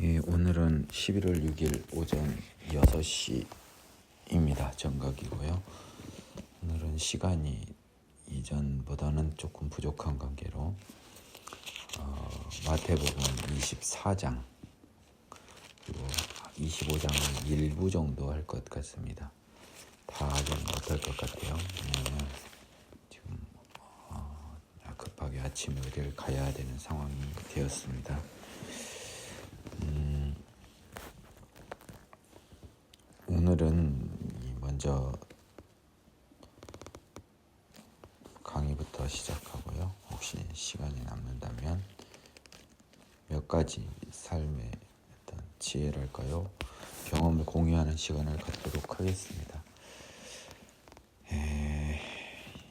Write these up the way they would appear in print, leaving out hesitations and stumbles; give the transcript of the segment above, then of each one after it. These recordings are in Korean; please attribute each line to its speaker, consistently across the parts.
Speaker 1: 오늘은 11월 6일 오전 6시입니다. 정각이고요. 오늘은 시간이 이전보다는 조금 부족한 관계로 마태복음 24장 그리고 25장을 일부 정도 할 것 같습니다. 다 하면 못할 것 같아요. 왜냐하면 지금 급하게 아침 의뢰를 가야 되는 상황이 되었습니다. 오늘은 먼저 강의부터 시작하고요. 혹시 시간이 남는다면 몇 가지 삶의 어떤 지혜랄까요? 경험을 공유하는 시간을 갖도록 하겠습니다.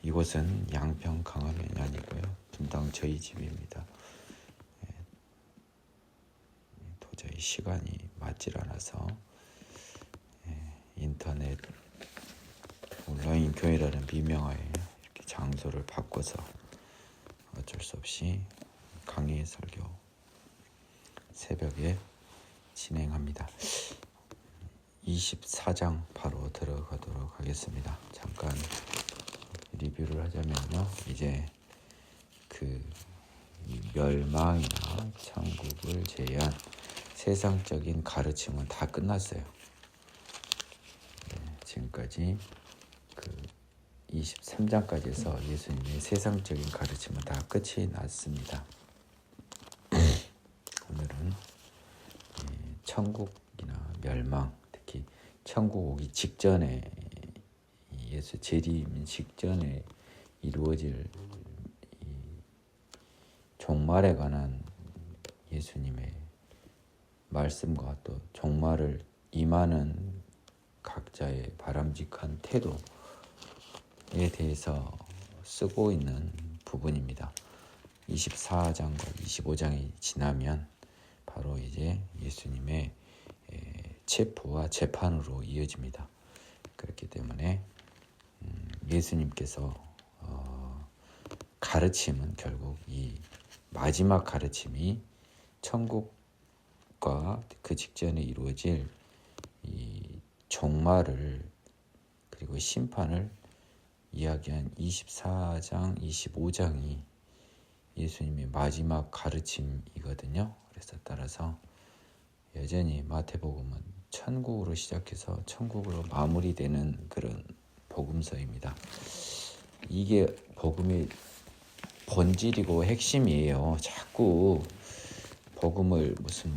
Speaker 1: 이곳은 양평 강화면이 아니고요. 분당 저희 집입니다. 도저히 시간이 맞질 않아서 인터넷 온라인 교회라는 비명하에 이렇게 장소를 바꿔서 어쩔 수 없이 강의 설교 새벽에 진행합니다. 24장 바로 들어가도록 하겠습니다. 잠깐 리뷰를 하자면요. 이제 그 멸망이나 천국을 제외한 세상적인 가르침은 다 끝났어요. 지금까지 그 23장까지 해서 예수님의 세상적인 가르침은 다 끝이 났습니다. 오늘은 천국이나 멸망, 특히 천국 오기 직전에 예수 재림 직전에 이루어질 종말에 관한 예수님의 말씀과 또 종말을 임하는 각자의 바람직한 태도에 대해서 쓰고 있는 부분입니다. 24장과 25장이 지나면 바로 이제 예수님의 체포와 재판으로 이어집니다. 그렇기 때문에 예수님께서 가르침은 결국 이 마지막 가르침이 천국과 그 직전에 이루어질 이 종말을 그리고 심판을 이야기한 24장, 25장이 예수님의 마지막 가르침이거든요. 그래서 따라서 여전히 마태복음은 천국으로 시작해서 천국으로 마무리되는 그런 복음서입니다. 이게 복음의 본질이고 핵심이에요. 자꾸 복음을 무슨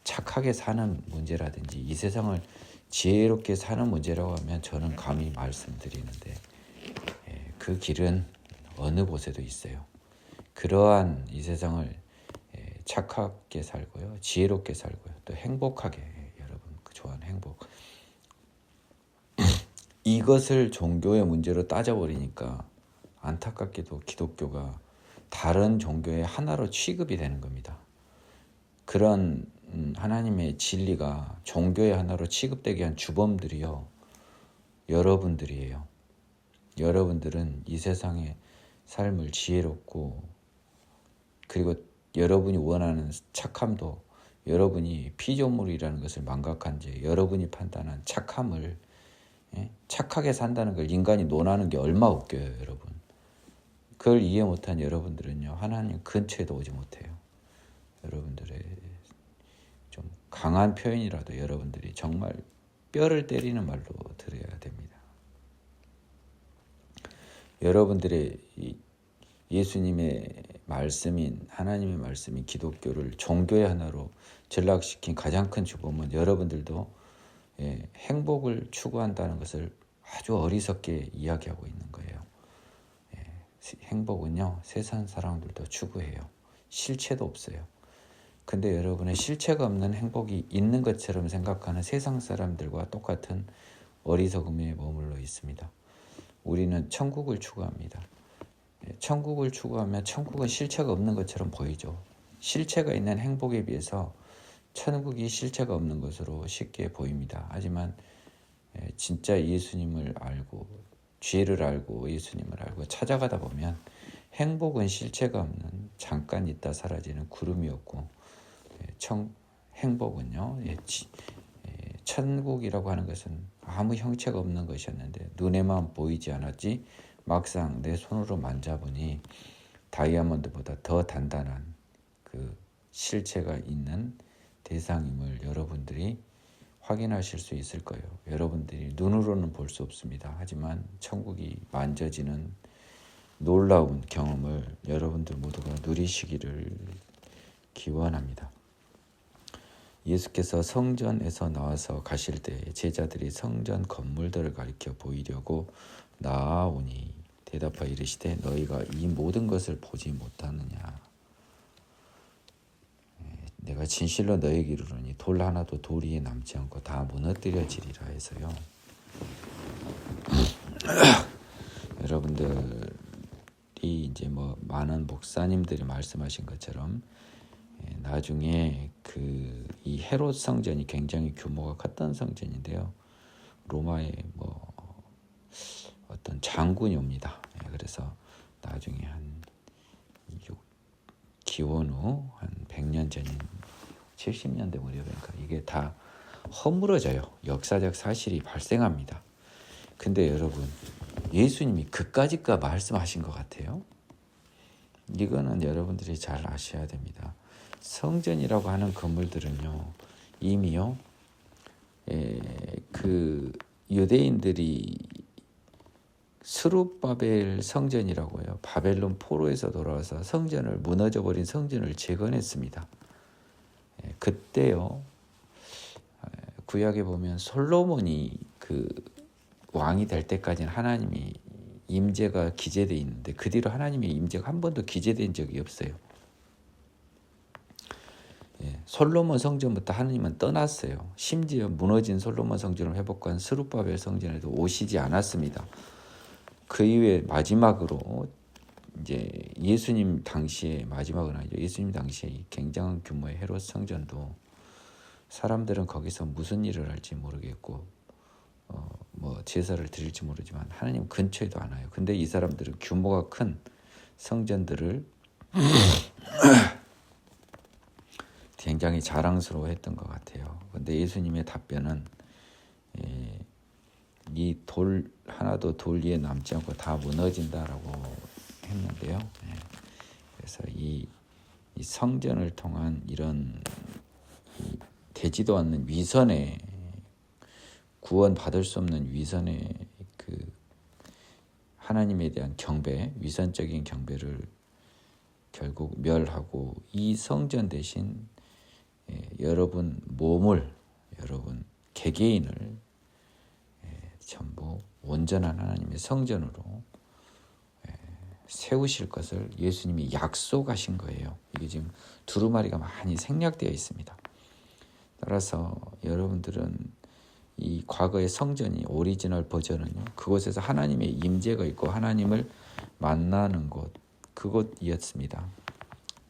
Speaker 1: 착하게 사는 문제라든지 이 세상을 지혜롭게 사는 문제라고 하면 저는 감히 말씀드리는데 그 길은 어느 곳에도 있어요. 그러한 이 세상을 착하게 살고요. 지혜롭게 살고요. 또 행복하게 여러분 좋아하는 행복. 이것을 종교의 문제로 따져버리니까 안타깝게도 기독교가 다른 종교의 하나로 취급이 되는 겁니다. 그런 하나님의 진리가 종교의 하나로 취급되게 한 주범들이요. 여러분들이에요. 여러분들은 이 세상의 삶을 지혜롭고 그리고 여러분이 원하는 착함도 여러분이 피조물이라는 것을 망각한 채 여러분이 판단한 착함을 착하게 산다는 걸 인간이 논하는 게 얼마 웃겨요, 여러분. 그걸 이해 못한 여러분들은요. 하나님 근처에도 오지 못해요. 여러분들의 좀 강한 표현이라도 여러분들이 정말 뼈를 때리는 말로 들어야 됩니다. 여러분들의 예수님의 말씀인 하나님의 말씀인 기독교를 종교의 하나로 전락시킨 가장 큰 주범은 여러분들도 행복을 추구한다는 것을 아주 어리석게 이야기하고 있는 거예요. 행복은요, 세상 사람들도 추구해요. 실체도 없어요. 근데 여러분의 실체가 없는 행복이 있는 것처럼 생각하는 세상 사람들과 똑같은 어리석음에 머물러 있습니다. 우리는 천국을 추구합니다. 천국을 추구하면 천국은 실체가 없는 것처럼 보이죠. 실체가 있는 행복에 비해서 천국이 실체가 없는 것으로 쉽게 보입니다. 하지만 진짜 예수님을 알고 죄를 알고 예수님을 알고 찾아가다 보면 행복은 실체가 없는 잠깐 있다 사라지는 구름이었고 행복은요. 천국이라고 하는 것은 아무 형체가 없는 것이었는데 눈에만 보이지 않았지 막상 내 손으로 만져보니 다이아몬드보다 더 단단한 그 실체가 있는 대상임을 여러분들이 확인하실 수 있을 거예요. 여러분들이 눈으로는 볼 수 없습니다. 하지만 천국이 만져지는 놀라운 경험을 여러분들 모두가 누리시기를 기원합니다. 예수께서 성전에서 나와서 가실 때 제자들이 성전 건물들을 가리켜 보이려고 나아오니 대답하여 이르시되 너희가 이 모든 것을 보지 못하느냐. 내가 진실로 너희에게 이르노니 돌 하나도 돌 위에 남지 않고 다 무너뜨려지리라 해서요. 여러분들이 이제 뭐 많은 목사님들이 말씀하신 것처럼 나중에 이 헤롯 성전이 굉장히 규모가 컸던 성전인데요. 로마의 뭐 어떤 장군이 옵니다. 그래서 나중에 한 기원 후 한 100년 전인 70년대 무렵이니까 이게 다 허물어져요. 역사적 사실이 발생합니다. 근데 여러분 예수님이 그까짓까 말씀하신 것 같아요. 이거는 여러분들이 잘 아셔야 됩니다. 성전이라고 하는 건물들은요 이미요 그 유대인들이 스룹바벨 성전이라고요. 바벨론 포로에서 돌아와서 성전을 무너져버린 성전을 재건했습니다. 그때요 구약에 보면 솔로몬이 그 왕이 될 때까지는 하나님이 임재가 기재되어 있는데 그 뒤로 하나님의 임재가 한 번도 기재된 적이 없어요. 솔로몬 성전부터 하나님은 떠났어요. 심지어 무너진 솔로몬 성전을 회복한 스룹바벨 성전에도 오시지 않았습니다. 그 이후에 마지막으로 이제 예수님 당시에 마지막은 아니죠. 예수님 당시에 굉장한 규모의 헤롯 성전도 사람들은 거기서 무슨 일을 할지 모르겠고 뭐 제사를 드릴지 모르지만 하나님 근처에도 안 와요. 근데 이 사람들은 규모가 큰 성전들을 굉장히 자랑스러워했던 것 같아요. 근데 예수님의 답변은 이 돌 하나도 돌 위에 남지 않고 다 무너진다라고 했는데요. 그래서 이 성전을 통한 이런 되지도 않는 위선에 구원 받을 수 없는 위선의 그 하나님에 대한 경배, 위선적인 경배를 결국 멸하고 이 성전 대신 여러분 몸을, 여러분 개개인을 전부 온전한 하나님의 성전으로 세우실 것을 예수님이 약속하신 거예요. 이게 지금 두루마리가 많이 생략되어 있습니다. 따라서 여러분들은 이 과거의 성전이 오리지널 버전은요, 그곳에서 하나님의 임재가 있고 하나님을 만나는 곳, 그곳이었습니다.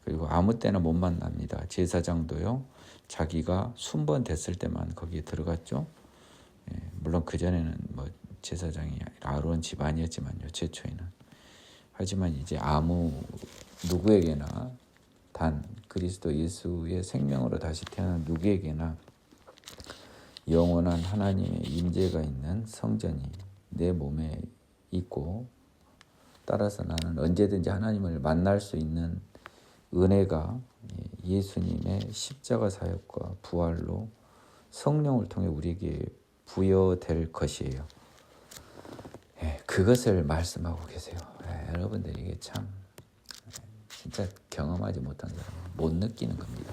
Speaker 1: 그리고 아무 때나 못 만납니다. 제사장도요, 자기가 순번됐을 때만 거기에 들어갔죠. 물론 그전에는 뭐 제사장이 아론 집안이었지만요, 최초에는. 하지만 이제 아무 누구에게나 단 그리스도 예수의 생명으로 다시 태어난 누구에게나 영원한 하나님의 임재가 있는 성전이 내 몸에 있고, 따라서 나는 언제든지 하나님을 만날 수 있는 은혜가 예수님의 십자가 사역과 부활로 성령을 통해 우리에게 부여될 것이에요. 그것을 말씀하고 계세요. 여러분들 이게 참 진짜 경험하지 못한 사람은 못 느끼는 겁니다.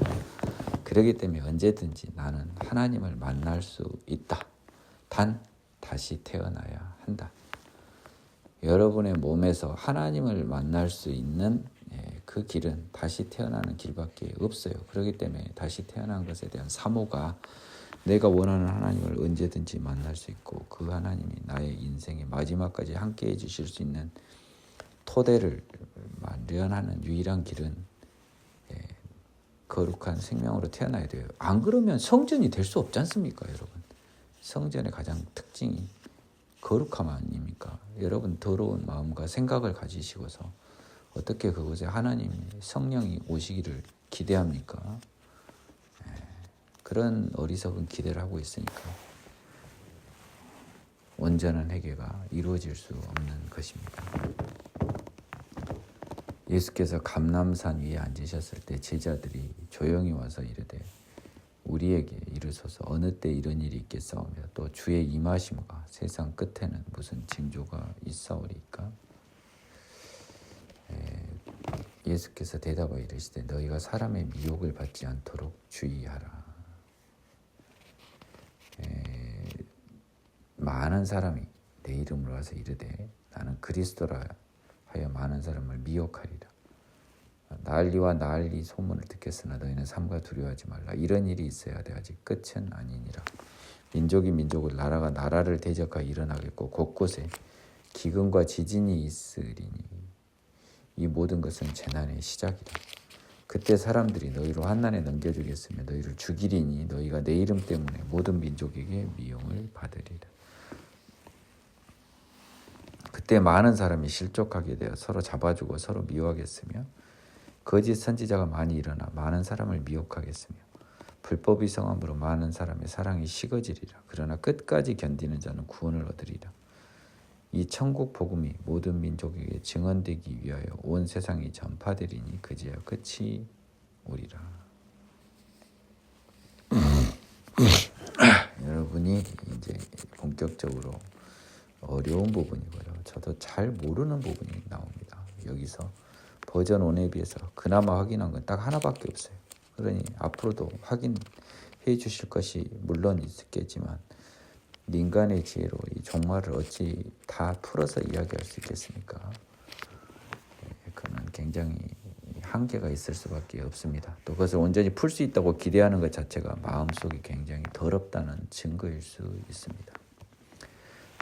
Speaker 1: 그렇기 때문에 언제든지 나는 하나님을 만날 수 있다. 단 다시 태어나야 한다. 여러분의 몸에서 하나님을 만날 수 있는 그 길은 다시 태어나는 길밖에 없어요. 그렇기 때문에 다시 태어난 것에 대한 사모가 내가 원하는 하나님을 언제든지 만날 수 있고 그 하나님이 나의 인생의 마지막까지 함께해 주실 수 있는 토대를 마련하는 유일한 길은 거룩한 생명으로 태어나야 돼요. 안 그러면 성전이 될 수 없지 않습니까, 여러분? 성전의 가장 특징이 거룩함 아닙니까? 여러분 더러운 마음과 생각을 가지시고서 어떻게 그곳에 하나님의 성령이 오시기를 기대합니까? 그런 어리석은 기대를 하고 있으니까 온전한 회개가 이루어질 수 없는 것입니다. 예수께서 감람산 위에 앉으셨을 때 제자들이 조용히 와서 이르되 우리에게 이르소서 어느 때 이런 일이 있겠사오며 또 주의 임하심과 세상 끝에는 무슨 징조가 있사오리까? 예수께서 대답하여 이르시되 너희가 사람의 미혹을 받지 않도록 주의하라. 많은 사람이 내 이름으로 와서 이르되 나는 그리스도라 하여 많은 사람을 미혹하리라. 난리와 난리 소문을 듣겠으나 너희는 삼가 두려워하지 말라. 이런 일이 있어야 돼 아직 끝은 아니니라. 민족이 민족을 나라가 나라를 대적하여 일어나겠고 곳곳에 기근과 지진이 있으리니 이 모든 것은 재난의 시작이라. 그때 사람들이 너희로 환난에 넘겨주겠으며 너희를 죽이리니 너희가 내 이름 때문에 모든 민족에게 미움을 받으리라. 그때 많은 사람이 실족하게 되어 서로 잡아주고 서로 미워하겠으며 거짓 선지자가 많이 일어나 많은 사람을 미혹하겠으며 불법이 성함으로 많은 사람의 사랑이 식어지리라. 그러나 끝까지 견디는 자는 구원을 얻으리라. 이 천국 복음이 모든 민족에게 증언되기 위하여 온 세상이 전파되리니 그제야 끝이 오리라. 여러분이 이제 본격적으로 어려운 부분이고요. 저도 잘 모르는 부분이 나옵니다. 여기서 버전 1에 비해서 그나마 확인한 건 딱 하나밖에 없어요. 그러니 앞으로도 확인해 주실 것이 물론 있겠지만 인간의 지혜로 이 종말을 어찌 다 풀어서 이야기할 수 있겠습니까? 그는 굉장히 한계가 있을 수밖에 없습니다. 또 그것을 온전히 풀 수 있다고 기대하는 것 자체가 마음속이 굉장히 더럽다는 증거일 수 있습니다.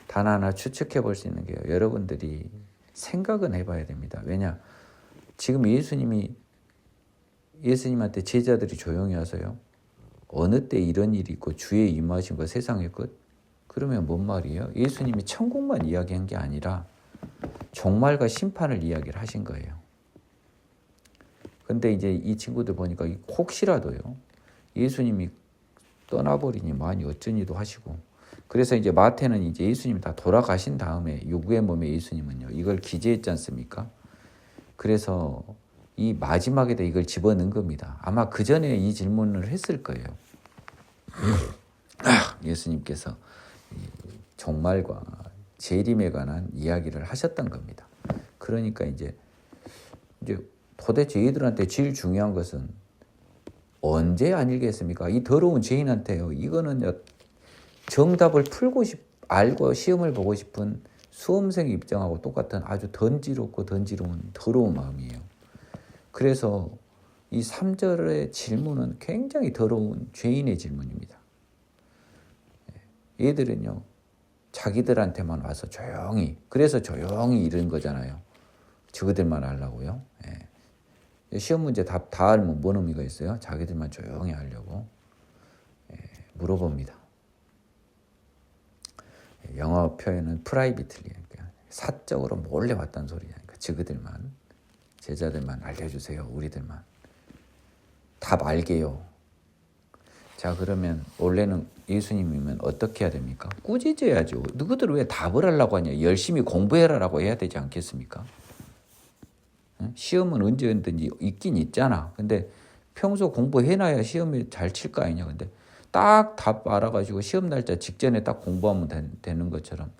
Speaker 1: 단 하나 추측해 볼 수 있는 게요. 여러분들이 생각은 해봐야 됩니다. 왜냐? 지금 예수님한테 제자들이 조용히 하세요. 어느 때 이런 일이 있고 주의 임하심과 세상의 끝? 그러면 뭔 말이에요? 예수님이 천국만 이야기한 게 아니라 종말과 심판을 이야기를 하신 거예요. 근데 이제 이 친구들 보니까 혹시라도요. 예수님이 떠나버리니 많이 어쩌니도 하시고 그래서 이제 마태는 이제 예수님이 다 돌아가신 다음에 요구의 몸의 예수님은요. 이걸 기재했지 않습니까? 그래서 이 마지막에다 이걸 집어넣은 겁니다. 아마 그 전에 이 질문을 했을 거예요. 예수님께서 종말과 재림에 관한 이야기를 하셨던 겁니다. 그러니까 이제 도대체 얘들한테 제일 중요한 것은 언제 아니겠습니까? 이 더러운 죄인한테요. 이거는 정답을 알고 시험을 보고 싶은 수험생 입장하고 똑같은 아주 던지러운 더러운 마음이에요. 그래서 이 3절의 질문은 굉장히 더러운 죄인의 질문입니다. 얘들은요. 자기들한테만 와서 조용히 그래서 조용히 이런 거잖아요. 저그들만 하려고요. 시험 문제 답 다 알면 뭔 의미가 있어요? 자기들만 조용히 하려고 물어봅니다. 영어 표현은 프라이빗리 사적으로 몰래 왔다는 소리니까 저그들만 제자들만 알려주세요. 우리들만 답 알게요. 자 그러면 원래는 예수님이면 어떻게 해야 됩니까? 꾸짖어야죠. 너희들 왜 답을 하려고 하냐. 열심히 공부해라라고 해야 되지 않겠습니까? 시험은 언제든지 있긴 있잖아. 근데 평소 공부해놔야 시험에 잘 칠 거 아니냐. 근데 딱 답 알아가지고 시험 날짜 직전에 딱 공부하면 되는 것처럼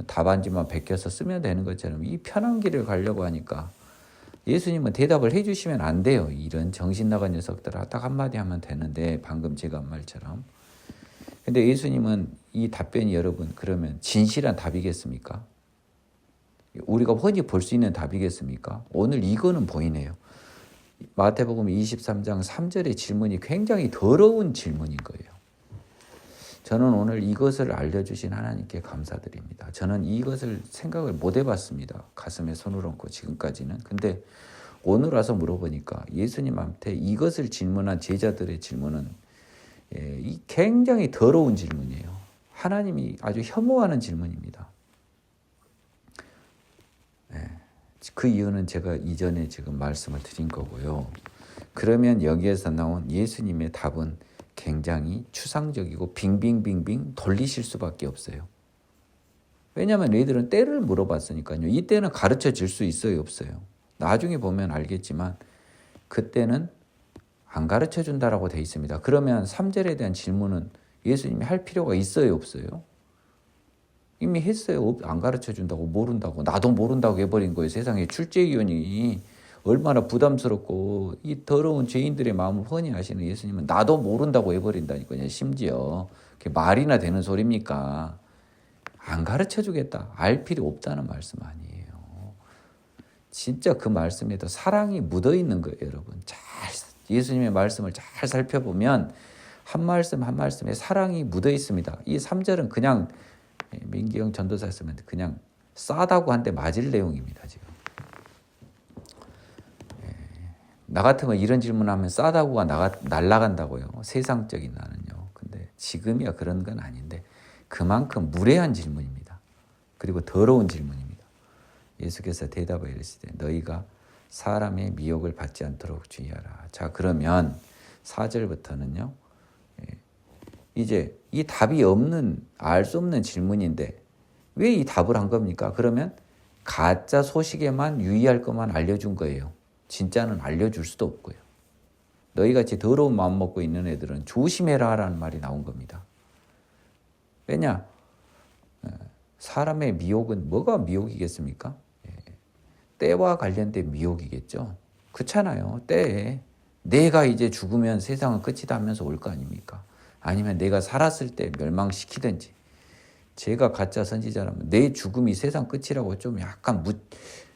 Speaker 1: 답안지만 베껴서 쓰면 되는 것처럼 이 편한 길을 가려고 하니까 예수님은 대답을 해주시면 안 돼요. 이런 정신 나간 녀석들아 딱 한마디 하면 되는데 방금 제가 한 말처럼. 근데 예수님은 이 답변이 여러분 그러면 진실한 답이겠습니까? 우리가 흔히 볼 수 있는 답이겠습니까? 오늘 이거는 보이네요. 마태복음 23장 3절의 질문이 굉장히 더러운 질문인 거예요. 저는 오늘 이것을 알려주신 하나님께 감사드립니다. 저는 이것을 생각을 못 해봤습니다. 가슴에 손을 얹고 지금까지는. 근데 오늘 와서 물어보니까 예수님한테 이것을 질문한 제자들의 질문은 굉장히 더러운 질문이에요. 하나님이 아주 혐오하는 질문입니다. 그 이유는 제가 이전에 지금 말씀을 드린 거고요. 그러면 여기에서 나온 예수님의 답은 굉장히 추상적이고 빙빙빙빙 돌리실 수밖에 없어요. 왜냐하면 너희들은 때를 물어봤으니까요. 이 때는 가르쳐 줄 수 있어요, 없어요? 나중에 보면 알겠지만 그때는 안 가르쳐 준다라고 돼 있습니다. 그러면 3절에 대한 질문은 예수님이 할 필요가 있어요, 없어요? 이미 했어요. 안 가르쳐 준다고 모른다고. 나도 모른다고 해버린 거예요. 세상에 출제위원이 얼마나 부담스럽고 이 더러운 죄인들의 마음을 훤히 아시는 예수님은 나도 모른다고 해버린다니까요. 심지어 그게 말이나 되는 소리입니까? 안 가르쳐 주겠다. 알 필요 없다는 말씀 아니에요. 진짜 그 말씀에도 사랑이 묻어 있는 거예요, 여러분. 예수님의 말씀을 잘 살펴보면 한 말씀 한 말씀에 사랑이 묻어 있습니다. 이 3절은 그냥 민기영 전도사 쓰면 그냥 싸다고 한데 맞을 내용입니다, 지금. 나 같으면 이런 질문하면 싸다고가 날아간다고요. 세상적인 나는요. 근데 지금이야 그런 건 아닌데 그만큼 무례한 질문입니다. 그리고 더러운 질문입니다. 예수께서 대답을 이르시되 너희가 사람의 미혹을 받지 않도록 주의하라. 자, 그러면 4절부터는요. 이제 이 답이 없는, 알 수 없는 질문인데 왜 이 답을 한 겁니까? 그러면 가짜 소식에만 유의할 것만 알려준 거예요. 진짜는 알려줄 수도 없고요. 너희같이 더러운 마음 먹고 있는 애들은 조심해라 라는 말이 나온 겁니다. 왜냐? 사람의 미혹은 뭐가 미혹이겠습니까? 때와 관련된 미혹이겠죠. 그렇잖아요. 때에 내가 이제 죽으면 세상은 끝이다 하면서 올 거 아닙니까? 아니면 내가 살았을 때 멸망시키든지 제가 가짜 선지자라면 내 죽음이 세상 끝이라고 좀 약간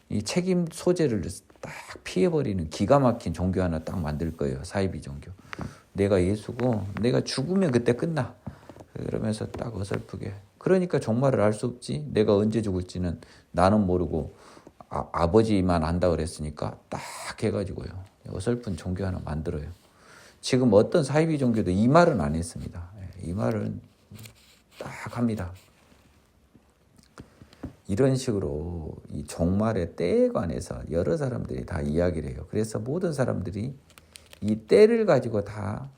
Speaker 1: 이 책임 소재를 딱 피해버리는 기가 막힌 종교 하나 딱 만들 거예요. 사이비 종교. 내가 예수고 내가 죽으면 그때 끝나. 그러면서 딱 어설프게. 그러니까 종말을 알 수 없지. 내가 언제 죽을지는 나는 모르고 아버지만 안다 그랬으니까 딱 해가지고요. 어설픈 종교 하나 만들어요. 지금 어떤 사이비 종교도 이 말은 안 했습니다. 이 말은 딱 합니다. 이런 식으로 이 종말의 때에 관해서 여러 사람들이 다 이야기를 해요. 그래서 모든 사람들이 이 때를 가지고 다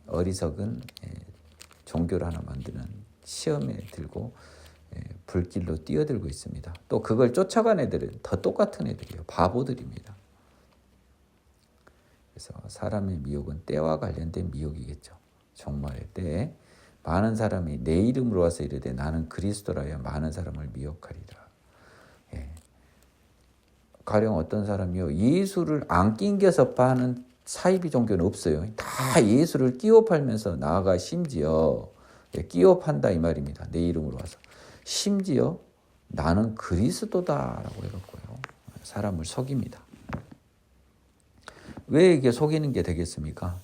Speaker 1: 어리석은 종교를 하나 만드는 시험에 들고 불길로 뛰어들고 있습니다. 또 그걸 쫓아간 애들은 더 똑같은 애들이에요. 바보들입니다. 그래서 사람의 미혹은 때와 관련된 미혹이겠죠. 종말의 때에 많은 사람이 내 이름으로 와서 이르되 나는 그리스도라야 많은 사람을 미혹하리라. 가령 어떤 사람이요. 예수를 안 낑겨서 파는 사이비 종교는 없어요. 다 예수를 끼워 팔면서 나아가 심지어 끼워 판다 이 말입니다. 내 이름으로 와서. 심지어 나는 그리스도다라고 해갖고요. 사람을 속입니다. 왜 이게 속이는 게 되겠습니까?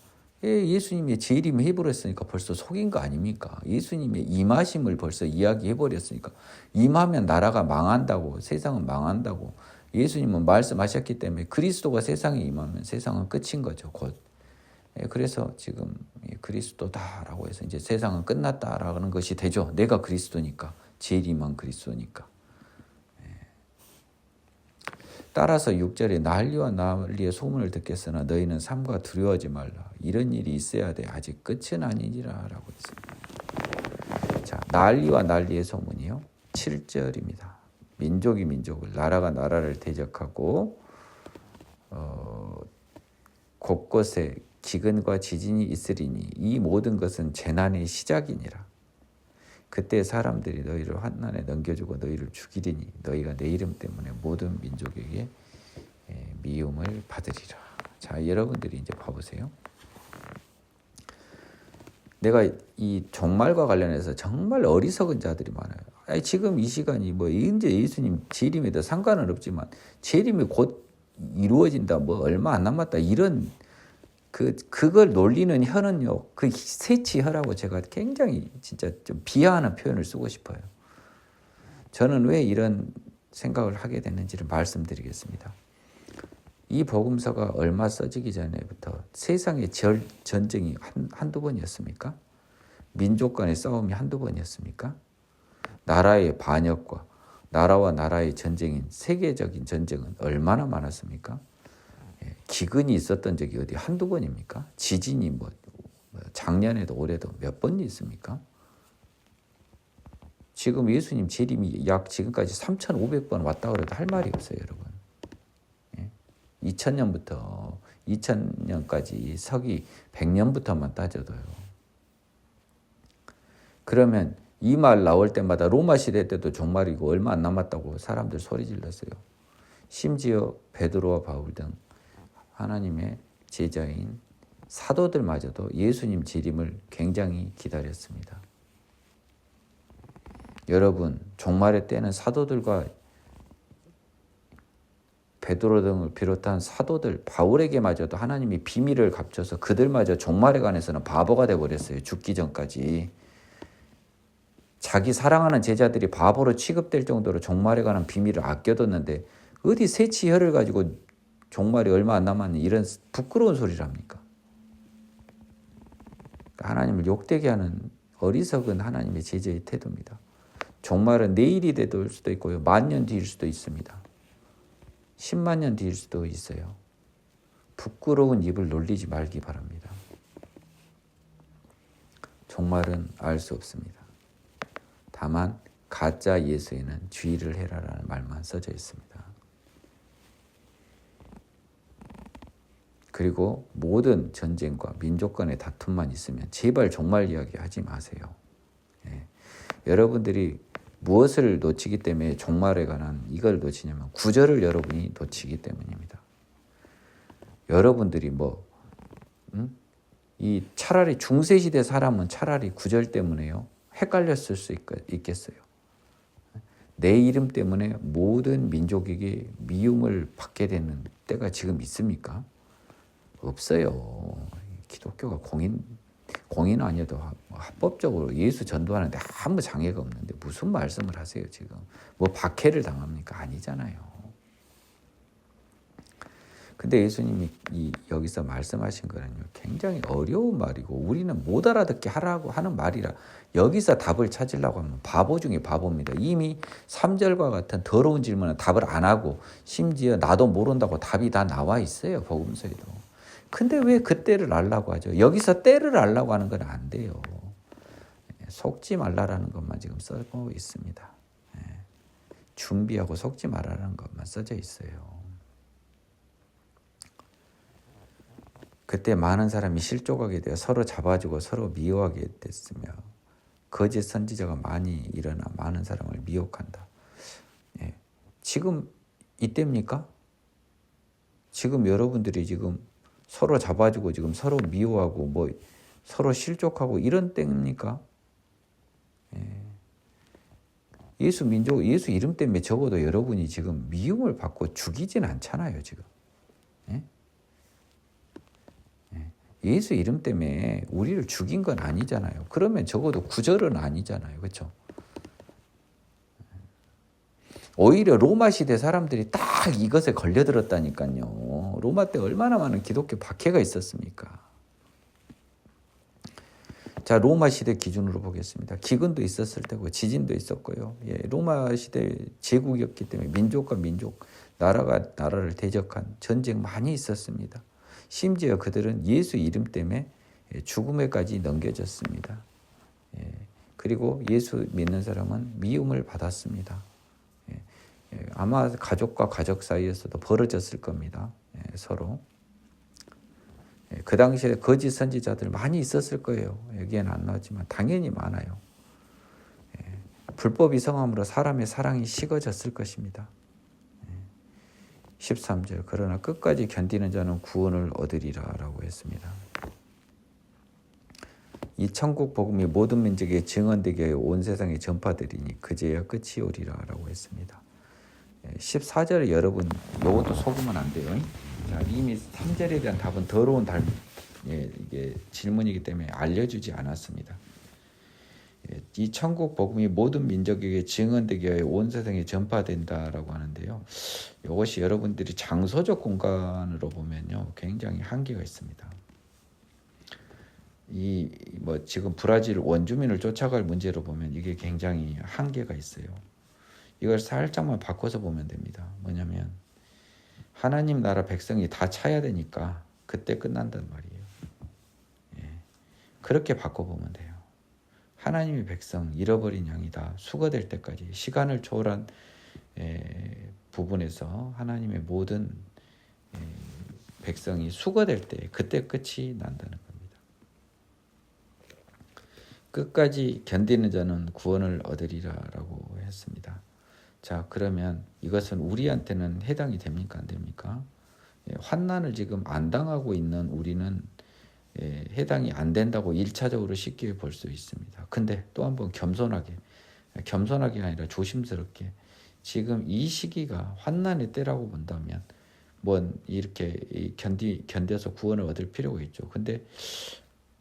Speaker 1: 예수님의 재림을 해버렸으니까 벌써 속인 거 아닙니까? 예수님의 임하심을 벌써 이야기해버렸으니까 임하면 나라가 망한다고, 세상은 망한다고 예수님은 말씀하셨기 때문에 그리스도가 세상에 임하면 세상은 끝인 거죠, 곧. 그래서 지금 그리스도다라고 해서 이제 세상은 끝났다라는 것이 되죠. 내가 그리스도니까, 재림한 그리스도니까. 따라서 6절에 난리와 난리의 소문을 듣겠으나 너희는 삼가 두려워하지 말라. 이런 일이 있어야 돼. 아직 끝은 아니니라 라고 했습니다. 자, 난리와 난리의 소문이요. 7절입니다. 민족이 민족을, 나라가 나라를 대적하고 곳곳에 기근과 지진이 있으리니 이 모든 것은 재난의 시작이니라. 그때 사람들이 너희를 환난에 넘겨주고 너희를 죽이리니 너희가 내 이름 때문에 모든 민족에게 미움을 받으리라. 자, 여러분들이 이제 봐보세요. 내가 이 종말과 관련해서 정말 어리석은 자들이 많아요. 지금 이 시간이 뭐 이제 예수님 재림에도 상관은 없지만 재림이 곧 이루어진다, 뭐 얼마 안 남았다, 이런 그걸 놀리는 혀는요, 그 세치혀라고 제가 굉장히 진짜 좀 비하하는 표현을 쓰고 싶어요. 저는 왜 이런 생각을 하게 됐는지를 말씀드리겠습니다. 이 복음서가 얼마 써지기 전에부터 세상의 전쟁이 한두 번이었습니까? 민족 간의 싸움이 한두 번이었습니까? 나라의 반역과 나라와 나라의 전쟁인 세계적인 전쟁은 얼마나 많았습니까? 기근이 있었던 적이 어디 한두 번입니까? 지진이 뭐 작년에도 올해도 몇 번 있습니까? 지금 예수님 재림이 약 지금까지 3,500번 왔다 그래도 할 말이 없어요, 여러분. 2000년부터 2000년까지 서기 100년부터만 따져도요. 그러면 이 말 나올 때마다 로마 시대 때도 종말이고 얼마 안 남았다고 사람들 소리 질렀어요. 심지어 베드로와 바울 등 하나님의 제자인 사도들마저도 예수님 재림을 굉장히 기다렸습니다. 여러분, 종말의 때는 사도들과 베드로 등을 비롯한 사도들, 바울에게마저도 하나님이 비밀을 감춰서 그들마저 종말에 관해서는 바보가 되어버렸어요. 죽기 전까지. 자기 사랑하는 제자들이 바보로 취급될 정도로 종말에 관한 비밀을 아껴뒀는데 어디 새치혈을 가지고 종말이 얼마 안 남았니 이런 부끄러운 소리를 합니까? 하나님을 욕되게 하는 어리석은 하나님의 제자의 태도입니다. 종말은 내일이 될 수도 있고요. 10,000년 뒤일 수도 있습니다. 10만 년 뒤일 수도 있어요. 부끄러운 입을 놀리지 말기 바랍니다. 종말은 알 수 없습니다. 다만 가짜 예수에는 주의를 해라라는 말만 써져 있습니다. 그리고 모든 전쟁과 민족 간의 다툼만 있으면 제발 종말 이야기 하지 마세요. 여러분들이 무엇을 놓치기 때문에 종말에 관한 이걸 놓치냐면 구절을 여러분이 놓치기 때문입니다. 여러분들이 이 차라리 중세시대 사람은 차라리 구절 때문에요. 헷갈렸을 수 있겠어요. 내 이름 때문에 모든 민족에게 미움을 받게 되는 때가 지금 있습니까? 없어요. 기독교가 공인 아니어도 합법적으로 예수 전도하는데 아무 장애가 없는데 무슨 말씀을 하세요 지금. 박해를 당합니까? 아니잖아요. 근데 예수님이 여기서 말씀하신 거는요, 굉장히 어려운 말이고 우리는 못 알아듣게 하라고 하는 말이라 여기서 답을 찾으려고 하면 바보 중에 바보입니다. 이미 3절과 같은 더러운 질문은 답을 안 하고 심지어 나도 모른다고 답이 다 나와 있어요. 복음서에도. 근데 왜 그 때를 알라고 하죠? 여기서 때를 알라고 하는 건 안 돼요. 속지 말라라는 것만 지금 써고 있습니다. 준비하고 속지 말라라는 것만 써져 있어요. 그때 많은 사람이 실족하게 되어 서로 잡아주고 서로 미워하게 됐으며 거짓 선지자가 많이 일어나 많은 사람을 미혹한다. 지금 이때입니까? 지금 여러분들이 지금 서로 잡아주고 지금 서로 미워하고 서로 실족하고 이런 때입니까? 예수 이름 때문에 적어도 여러분이 지금 미움을 받고 죽이진 않잖아요, 지금. 예수 이름 때문에 우리를 죽인 건 아니잖아요. 그러면 적어도 구절은 아니잖아요. 그렇죠? 오히려 로마 시대 사람들이 딱 이것에 걸려들었다니까요. 로마 때 얼마나 많은 기독교 박해가 있었습니까? 자, 로마 시대 기준으로 보겠습니다. 기근도 있었을 테고 지진도 있었고요. 로마 시대 제국이었기 때문에 민족과 민족, 나라가 나라를 대적한 전쟁 많이 있었습니다. 심지어 그들은 예수 이름 때문에 죽음에까지 넘겨졌습니다. 그리고 예수 믿는 사람은 미움을 받았습니다. 아마 가족과 가족 사이에서도 벌어졌을 겁니다. 서로. 그 당시에 거짓 선지자들 많이 있었을 거예요. 여기에는 안 나왔지만 당연히 많아요. 불법 이성함으로 사람의 사랑이 식어졌을 것입니다. 13절 그러나 끝까지 견디는 자는 구원을 얻으리라 라고 했습니다. 이 천국 복음이 모든 민족에 증언되게 하여 온 세상에 전파되리니 그제야 끝이 오리라 라고 했습니다. 14절에 여러분 이것도 속으면 안 돼요. 자, 이미 3절에 대한 답은 더러운 이게 질문이기 때문에 알려주지 않았습니다. 이 천국 복음이 모든 민족에게 증언되게 하여 온 세상에 전파된다라고 하는데요. 이것이 여러분들이 장소적 공간으로 보면요, 굉장히 한계가 있습니다. 지금 브라질 원주민을 쫓아갈 문제로 보면 이게 굉장히 한계가 있어요. 이걸 살짝만 바꿔서 보면 됩니다. 뭐냐면 하나님 나라 백성이 다 차야 되니까 그때 끝난단 말이에요. 그렇게 바꿔보면 돼요. 하나님의 백성 잃어버린 양이다. 수거될 때까지 시간을 초월한 부분에서 하나님의 모든 백성이 수거될 때 그때 끝이 난다는 겁니다. 끝까지 견디는 자는 구원을 얻으리라라고 했습니다. 자, 그러면 이것은 우리한테는 해당이 됩니까? 안 됩니까? 환난을 지금 안 당하고 있는 우리는 해당이 안 된다고 1차적으로 쉽게 볼 수 있습니다. 근데 또 한번 겸손하게 아니라 조심스럽게 지금 이 시기가 환난의 때라고 본다면 뭐 이렇게 견뎌서 구원을 얻을 필요가 있죠. 근데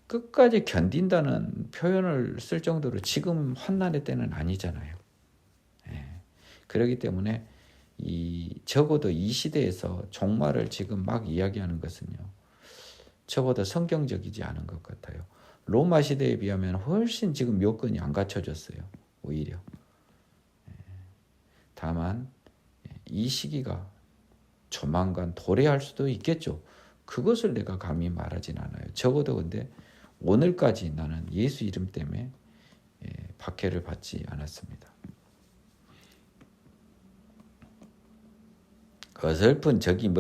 Speaker 1: 끝까지 견딘다는 표현을 쓸 정도로 지금 환난의 때는 아니잖아요. 그렇기 때문에 적어도 이 시대에서 종말을 지금 막 이야기하는 것은요, 저보다 성경적이지 않은 것 같아요. 로마 시대에 비하면 훨씬 지금 요건이 안 갖춰졌어요. 오히려. 다만 이 시기가 조만간 도래할 수도 있겠죠. 그것을 내가 감히 말하진 않아요. 적어도 근데 오늘까지 나는 예수 이름 때문에 박해를 받지 않았습니다. 어설픈 저기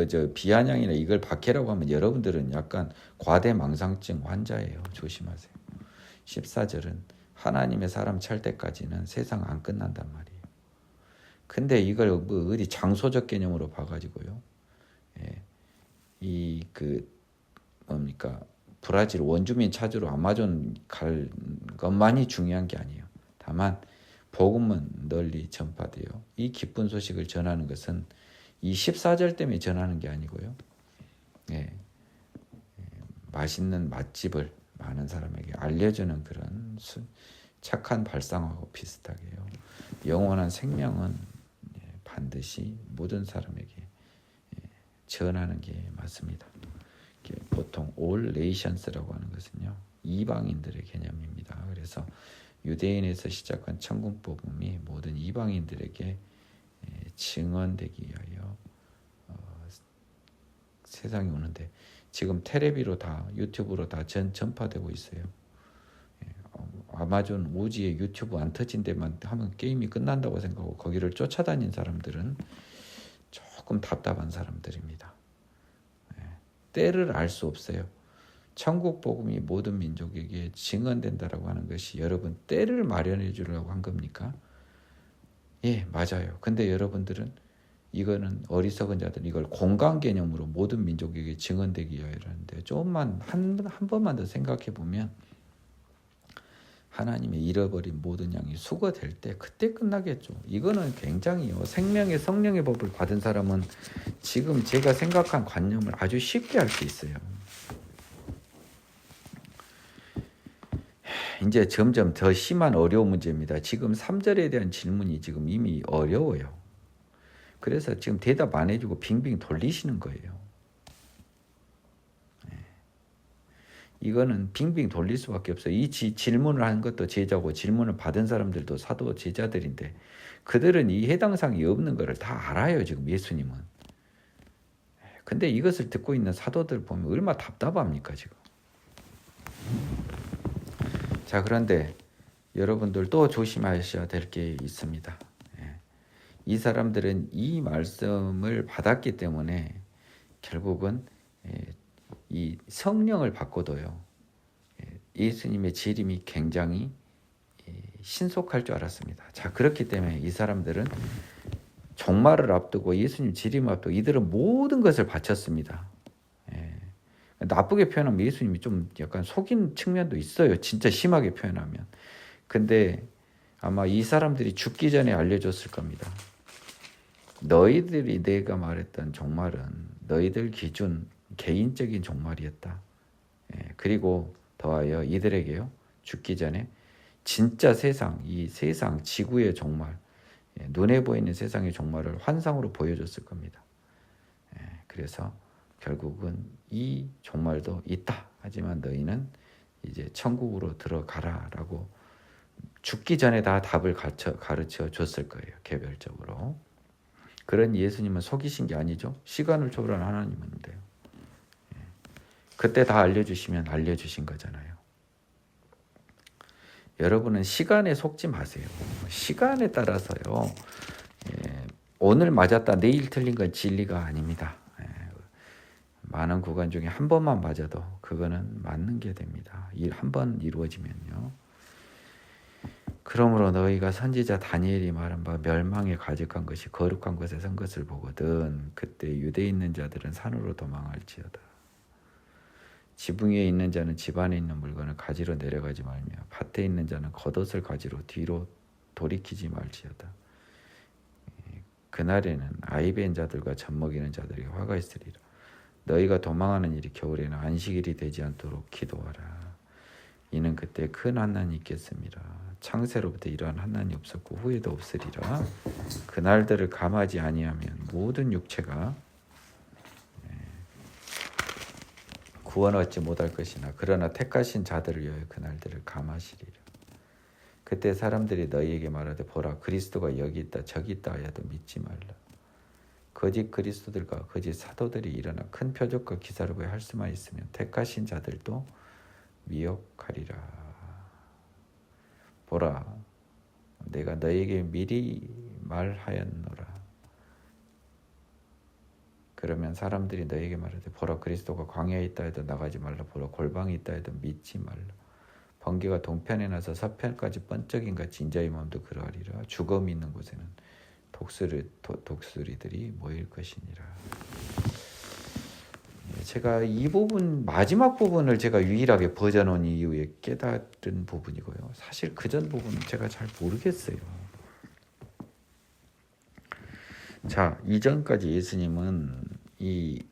Speaker 1: 저 비아냥이나 이걸 박해라고 하면 여러분들은 약간 과대망상증 환자예요. 조심하세요. 14절은 하나님의 사람 찰 때까지는 세상 안 끝난단 말이에요. 근데 이걸 뭐 어디 장소적 개념으로 봐가지고요. 뭡니까 브라질 원주민 찾으러 아마존 갈 것만이 중요한 게 아니에요. 다만 복음은 널리 전파돼요. 이 기쁜 소식을 전하는 것은 이 14절 때문에 전하는 게 아니고요. 맛있는 맛집을 많은 사람에게 알려주는 그런 착한 발상하고 비슷하게요. 영원한 생명은 반드시 모든 사람에게 전하는 게 맞습니다. 보통 all nations라고 하는 것은요, 이방인들의 개념입니다. 그래서 유대인에서 시작한 천국 복음이 모든 이방인들에게 증언되기 위하여 세상에 오는데, 지금 테레비로 다 유튜브로 다 전파되고 있어요. 아마존 오지에 유튜브 안 터진 데만 하면 게임이 끝난다고 생각하고 거기를 쫓아다닌 사람들은 조금 답답한 사람들입니다. 때를 알 수 없어요. 천국 복음이 모든 민족에게 증언된다라고 하는 것이 여러분 때를 마련해 주려고 한 겁니까? 예, 맞아요. 근데 여러분들은 이거는 어리석은 자들 이걸 공간 개념으로 모든 민족에게 증언되기 위하여라는데, 조금만 한 번만 더 생각해 보면 하나님의 잃어버린 모든 양이 수거될 때 그때 끝나겠죠. 이거는 굉장히요, 생명의 성령의 법을 받은 사람은 지금 제가 생각한 관념을 아주 쉽게 할 수 있어요. 이제 점점 더 심한 어려운 문제입니다. 지금 3절에 대한 질문이 지금 이미 어려워요. 그래서 지금 대답 안 해주고 빙빙 돌리시는 거예요. 이거는 빙빙 돌릴 수밖에 없어요. 이 질문을 한 것도 제자고 질문을 받은 사람들도 사도 제자들인데 그들은 이 해당 사항이 없는 것을 다 알아요. 지금 예수님은. 근데 이것을 듣고 있는 사도들 보면 얼마나 답답합니까 지금. 자, 그런데 여러분들 또 조심하셔야 될 게 있습니다. 이 사람들은 이 말씀을 받았기 때문에 결국은 이 성령을 받고도요, 예수님의 재림이 굉장히 신속할 줄 알았습니다. 자, 그렇기 때문에 이 사람들은 종말을 앞두고 예수님 재림을 앞두고 이들은 모든 것을 바쳤습니다. 나쁘게 표현하면 예수님이 좀 약간 속인 측면도 있어요. 진짜 심하게 표현하면. 근데 아마 이 사람들이 죽기 전에 알려줬을 겁니다. 너희들이 내가 말했던 종말은 너희들 기준 개인적인 종말이었다. 그리고 더하여 이들에게요, 죽기 전에 진짜 세상, 이 세상 지구의 종말, 눈에 보이는 세상의 종말을 환상으로 보여줬을 겁니다. 그래서 결국은 이 종말도 있다. 하지만 너희는 이제 천국으로 들어가라라고 죽기 전에 다 답을 가르쳐 줬을 거예요. 개별적으로. 그런 예수님은 속이신 게 아니죠. 시간을 초월한 하나님인데요. 그때 다 알려주시면 알려주신 거잖아요. 여러분은 시간에 속지 마세요. 시간에 따라서요. 오늘 맞았다 내일 틀린 건 진리가 아닙니다. 많은 구간 중에 한 번만 맞아도 그거는 맞는 게 됩니다. 한 번 이루어지면요. 그러므로 너희가 선지자 다니엘이 말한 바 멸망에 가득한 것이 거룩한 것에 선 것을 보거든 그때 유대에 있는 자들은 산으로 도망할지어다. 지붕 위에 있는 자는 집 안에 있는 물건을 가지러 내려가지 말며 밭에 있는 자는 겉옷을 가지러 뒤로 돌이키지 말지어다. 그날에는 아이 벤 자들과 젖 먹이는 자들에게 화가 있으리라. 너희가 도망하는 일이 겨울에는 안식일이 되지 않도록 기도하라. 이는 그때 큰 환난이 있겠습니다. 창세로부터 이러한 환난이 없었고 후에도 없으리라. 그날들을 감하지 아니하면 모든 육체가 구원 얻지 못할 것이나 그러나 택하신 자들을 위하여 그날들을 감하시리라. 그때 사람들이 너희에게 말하되 보라 그리스도가 여기 있다 저기 있다 하여도 믿지 말라. 거짓 그리스도들과 거짓 사도들이 일어나 큰 표적과 기사를 보여 할 수만 있으면 택하신 자들도 미혹하리라. 보라 내가 너희에게 미리 말하였노라. 그러면 사람들이 너희에게 말하되 보라 그리스도가 광야에 있다 해도 나가지 말라. 보라 골방에 있다 해도 믿지 말라. 번개가 동편에 나서 서편까지 번쩍인 같이 인자의 마음도 그러하리라. 죽음이 있는 곳에는 독수리들이 모일 것이니라. 제가 이 부분 마지막 부분을 제가 유일하게 버전원 이후에 깨달은 부분이고요. 사실 그전 부분은 제가 잘 모르겠어요. 자, 이전까지 예수님은 이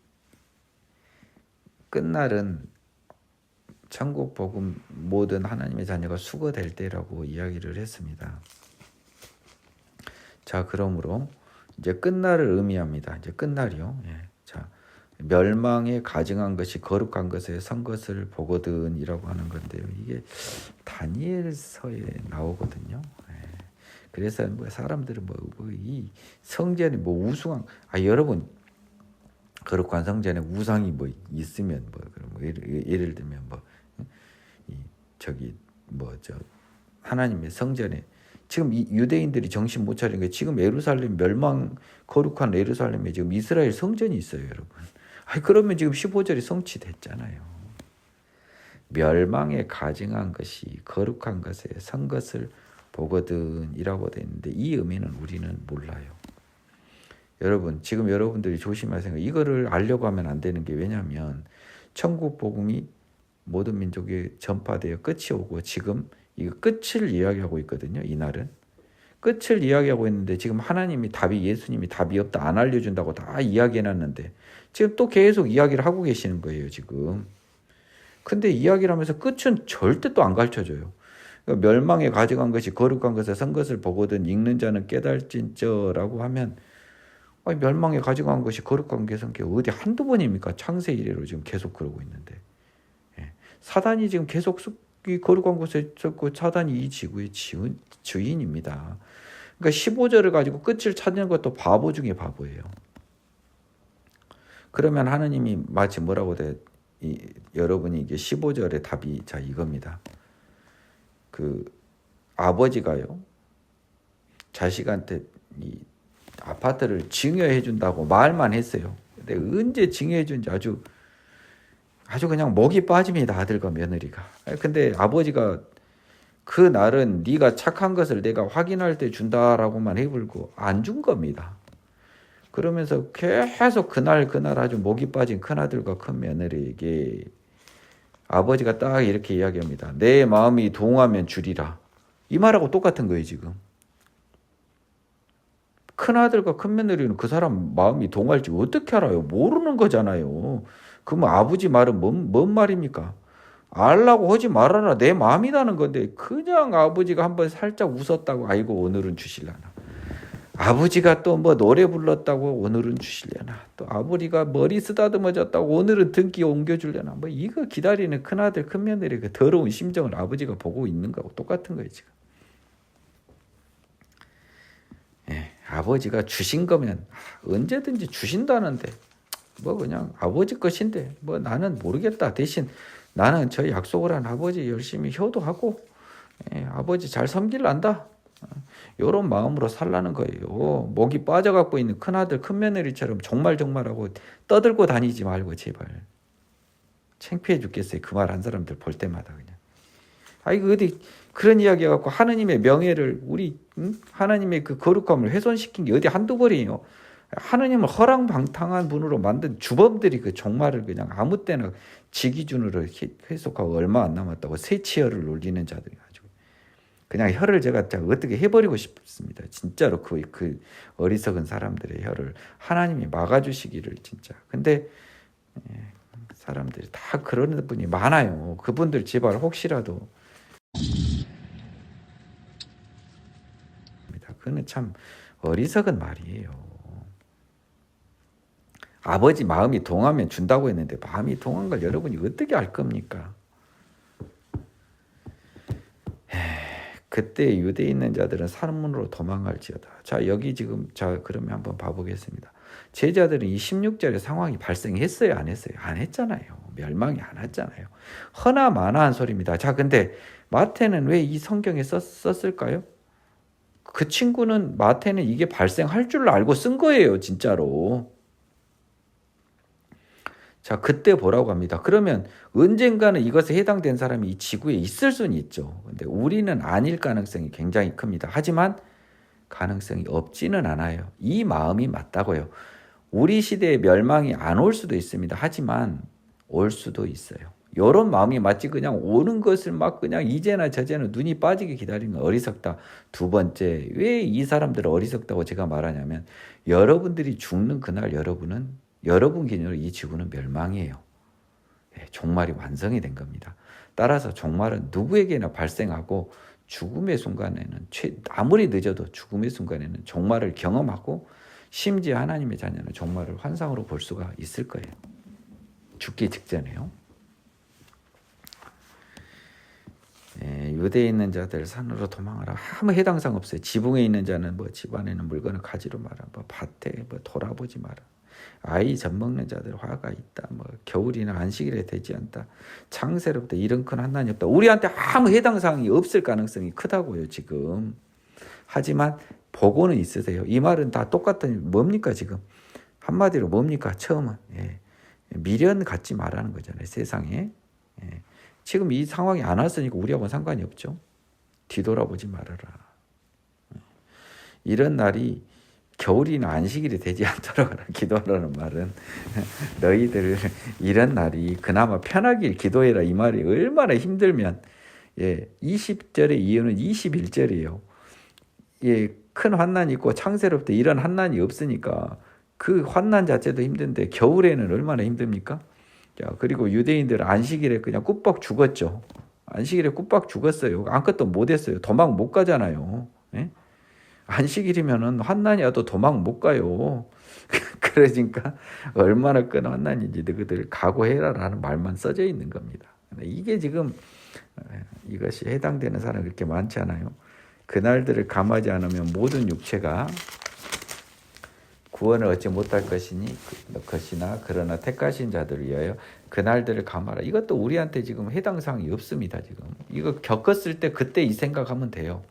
Speaker 1: 끝날은 천국 복음 모든 하나님의 자녀가 수거될 때라고 이야기를 했습니다. 자, 그러므로 이제 끝날을 의미합니다. 이제 끝날이요. 자, 멸망에 가증한 것이 거룩한 것에 선 것을 보거든이라고 하는 건데요. 이게 다니엘서에 나오거든요. 그래서 뭐 사람들은 이 성전에 우상한 여러분 거룩한 성전에 우상이 있으면 예를 들면 하나님의 성전에 지금 이 유대인들이 정신 못 차린 게 지금 예루살렘 멸망 거룩한 예루살렘에 지금 이스라엘 성전이 있어요, 여러분. 그러면 지금 15절이 성취됐잖아요. 멸망에 가증한 것이 거룩한 것에 선 것을 보거든이라고 되어 있는데 이 의미는 우리는 몰라요. 여러분 지금 여러분들이 조심하세요. 이거를 알려고 하면 안 되는 게 왜냐하면 천국 복음이 모든 민족에 전파되어 끝이 오고 지금 이거 끝을 이야기하고 있거든요. 이날은 끝을 이야기하고 있는데 지금 하나님이 예수님이 답이 없다 안 알려준다고 다 이야기해놨는데 지금 또 계속 이야기를 하고 계시는 거예요. 지금 근데 이야기를 하면서 끝은 절대 또 안 가르쳐줘요. 그러니까 멸망에 가져간 것이 거룩한 것에 선 것을 보거든 읽는 자는 깨달진저라고 하면 멸망에 가져간 것이 거룩한 것에 선 게 어디 한두 번입니까? 창세 이래로 지금 계속 그러고 있는데 사단이 지금 계속 이 거룩한 곳에 있었고 사단이 이 지구의 주인입니다. 그러니까 15절을 가지고 끝을 찾는 것도 바보 중에 바보예요. 그러면 하나님이 마치 뭐라고 여러분이 이게 15절의 답이 자 이겁니다. 그 아버지가요 자식한테 이 아파트를 증여해 준다고 말만 했어요. 근데 언제 증여해 준지 아주 그냥 목이 빠집니다. 아들과 며느리가. 근데 아버지가 그 날은 네가 착한 것을 내가 확인할 때 준다라고만 해불고 안 준 겁니다. 그러면서 계속 그날 아주 목이 빠진 큰아들과 큰며느리에게 아버지가 딱 이렇게 이야기합니다. 내 마음이 동하면 주리라. 이 말하고 똑같은 거예요. 지금. 큰아들과 큰며느리는 그 사람 마음이 동할지 어떻게 알아요? 모르는 거잖아요. 그러면 아버지 말은 뭔 말입니까? 알라고 하지 말아라. 내 마음이라는 건데 그냥 아버지가 한번 살짝 웃었다고 아이고 오늘은 주실려나. 아버지가 또 노래 불렀다고 오늘은 주실려나. 또 아버지가 머리 쓰다듬어졌다고 오늘은 등기 옮겨주려나. 이거 기다리는 큰아들 큰며느리의 그 더러운 심정을 아버지가 보고 있는 거하고 똑같은 거예요 지금. 아버지가 주신 거면 언제든지 주신다는데 그냥 아버지 것인데 나는 모르겠다. 대신 나는 저 약속을 한 아버지 열심히 효도하고 아버지 잘 섬길란다. 이런 마음으로 살라는 거예요. 목이 빠져갖고 있는 큰아들 큰며느리처럼 정말하고 떠들고 다니지 말고 제발. 창피해 죽겠어요. 그 말 한 사람들 볼 때마다 그냥. 아이고 어디 그런 이야기 해갖고 하느님의 명예를 우리 하나님의 그 거룩함을 훼손시킨 게 어디 한두 번이에요. 하느님을 허랑방탕한 분으로 만든 주범들이 그 종말을 그냥 아무 때나 지 기준으로 해석하고 얼마 안 남았다고 세치혈을 놀리는 자들이 가지고 그냥 혀를 제가 어떻게 해버리고 싶습니다. 진짜로 그 어리석은 사람들의 혀를 하나님이 막아주시기를 진짜. 근데 사람들이 다 그러는 분이 많아요. 그분들 제발 혹시라도 그거는 참 어리석은 말이에요. 아버지 마음이 동하면 준다고 했는데 마음이 동한 걸 여러분이 어떻게 알 겁니까? 그때 유대에 있는 자들은 산문으로 도망갈지어다. 자 여기 지금 그러면 한번 봐보겠습니다. 제자들은 이 16절의 상황이 발생했어요? 안 했어요? 안 했잖아요. 멸망이 안 왔잖아요. 허나 마나한 소리입니다. 자 근데 마태는 왜 이 성경에 썼을까요? 그 친구는 마태는 이게 발생할 줄 알고 쓴 거예요. 진짜로. 자 그때 보라고 합니다. 그러면 언젠가는 이것에 해당된 사람이 이 지구에 있을 수는 있죠. 근데 우리는 아닐 가능성이 굉장히 큽니다. 하지만 가능성이 없지는 않아요. 이 마음이 맞다고요. 우리 시대에 멸망이 안 올 수도 있습니다. 하지만 올 수도 있어요. 이런 마음이 맞지 그냥 오는 것을 막 그냥 이제나 저제나 눈이 빠지게 기다리는 건 어리석다. 두 번째, 왜 이 사람들을 어리석다고 제가 말하냐면 여러분들이 죽는 그날 여러분 기준으로 이 지구는 멸망이에요. 종말이 완성이 된 겁니다. 따라서 종말은 누구에게나 발생하고 죽음의 순간에는 아무리 늦어도 죽음의 순간에는 종말을 경험하고 심지어 하나님의 자녀는 종말을 환상으로 볼 수가 있을 거예요. 죽기 직전에요. 유대에 있는 자들 산으로 도망하라. 아무 해당상 없어요. 지붕에 있는 자는 뭐 집안에는 물건을 가지로 마라. 뭐 밭에 뭐 돌아보지 마라. 아이 젖먹는 자들 화가 있다. 뭐 겨울이나 안식일에 되지 않다. 창세로부터 이런 큰 환난이 없다. 우리한테 아무 해당사항이 없을 가능성이 크다고요 지금. 하지만 보고는 있으세요. 이 말은 다 똑같은 뭡니까 지금. 한마디로 뭡니까 처음은. 미련 갖지 말라는 거잖아요 세상에. 지금 이 상황이 안 왔으니까 우리하고는 상관이 없죠. 뒤돌아보지 말아라. 이런 날이 겨울이나 안식일이 되지 않도록 기도하라는 말은 너희들 이런 날이 그나마 편하길 기도해라 이 말이 얼마나 힘들면 20절의 이유는 21절이에요. 큰 환난이 있고 창세로부터 이런 환난이 없으니까 그 환난 자체도 힘든데 겨울에는 얼마나 힘듭니까? 자, 그리고 유대인들은 안식일에 그냥 꾹박 죽었죠. 안식일에 꾹박 죽었어요. 아무것도 못했어요. 도망 못 가잖아요. 안식일이면은 환난이 와도 도망 못 가요. 그러니까 얼마나 큰 환난인지 너희들 각오해라라는 말만 써져 있는 겁니다. 이게 지금 이것이 해당되는 사람이 그렇게 많지 않아요. 그날들을 감하지 않으면 모든 육체가 구원을 얻지 못할 것이나 그러나 택하신 자들을 위하여 그날들을 감하라. 이것도 우리한테 지금 해당 사항이 없습니다. 지금 이거 겪었을 때 그때 이 생각하면 돼요.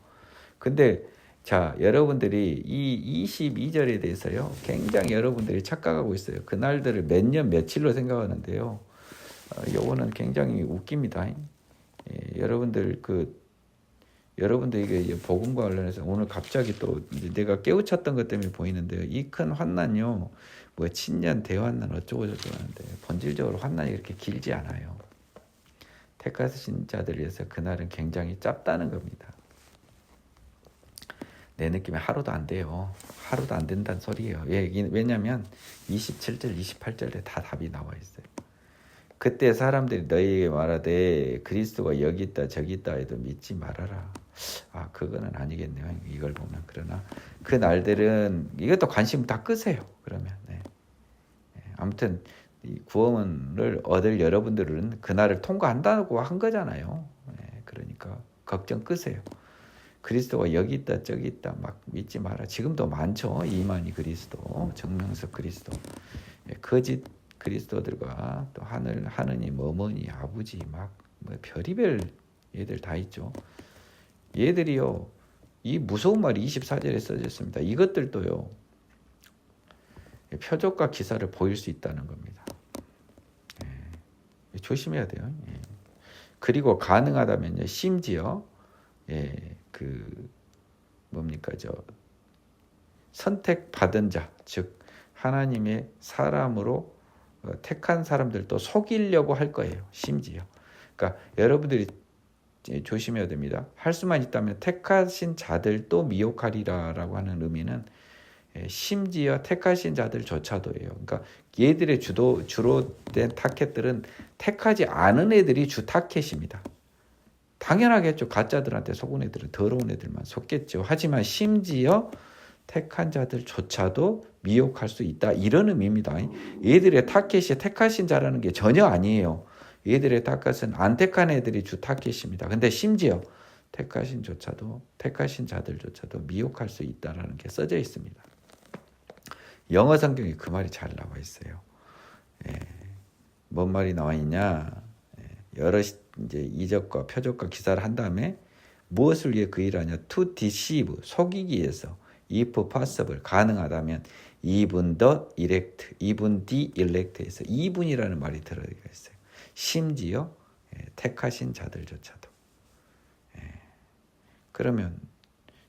Speaker 1: 근데 자 여러분들이 이 22절에 대해서요 굉장히 여러분들이 착각하고 있어요. 그날들을 몇 년 며칠로 생각하는데요. 요거는 굉장히 웃깁니다. 여러분들 이게 복음과 관련해서 오늘 갑자기 또 내가 깨우쳤던 것 때문에 보이는데요. 이 큰 환난요, 뭐 친년 대환난 어쩌고 저쩌고 하는데 본질적으로 환난이 그렇게 길지 않아요. 택하신 자들 위해서 그날은 굉장히 짧다는 겁니다. 내 느낌에 하루도 안 돼요. 하루도 안 된다는 소리예요. 왜냐하면 27절, 28절에 다 답이 나와 있어요. 그때 사람들이 너희에게 말하되 그리스도가 여기 있다 저기 있다 해도 믿지 말아라. 그거는 아니겠네요. 이걸 보면. 그러나 그 날들은 이것도 관심 다 끄세요. 그러면 아무튼 이 구원을 얻을 여러분들은 그날을 통과한다고 한 거잖아요. 그러니까 걱정 끄세요. 그리스도가 여기 있다 저기 있다 막 믿지 마라. 지금도 많죠. 이만희 그리스도, 정명석 그리스도, 거짓 그리스도들과 또 하느님 어머니 아버지 막 별의별 애들 다 있죠. 얘들이요, 이 무서운 말이 24절에 써져 있습니다. 이것들도요, 표적과 기사를 보일 수 있다는 겁니다. 조심해야 돼요. 그리고 가능하다면요, 심지어 선택받은 자, 즉 하나님의 사람으로 택한 사람들도 속이려고 할 거예요. 심지어. 그러니까 여러분들이 조심해야 됩니다. 할 수만 있다면 택하신 자들도 미혹하리라라고 하는 의미는 심지어 택하신 자들조차도예요. 그러니까 얘들의 주로 된 타켓들은 택하지 않은 애들이 주 타켓입니다. 당연하겠죠. 가짜들한테 속은 애들은 더러운 애들만 속겠죠. 하지만 심지어 택한 자들조차도 미혹할 수 있다. 이런 의미입니다. 얘들의 타켓이 택하신 자라는 게 전혀 아니에요. 얘들의 타켓은 안 택한 애들이 주 타켓입니다. 근데 심지어 택하신 자들조차도 미혹할 수 있다라는 게 써져 있습니다. 영어 성경에 그 말이 잘 나와 있어요. 뭔 말이 나와 있냐? 여러 이제 이적과 표적과 기사를 한 다음에 무엇을 위해 그 일을 하냐? To deceive, 속이기 위해서. If possible, 가능하다면 even the elect에서 이분이라는 말이 들어가 있어요. 심지어 택하신 자들조차도. 그러면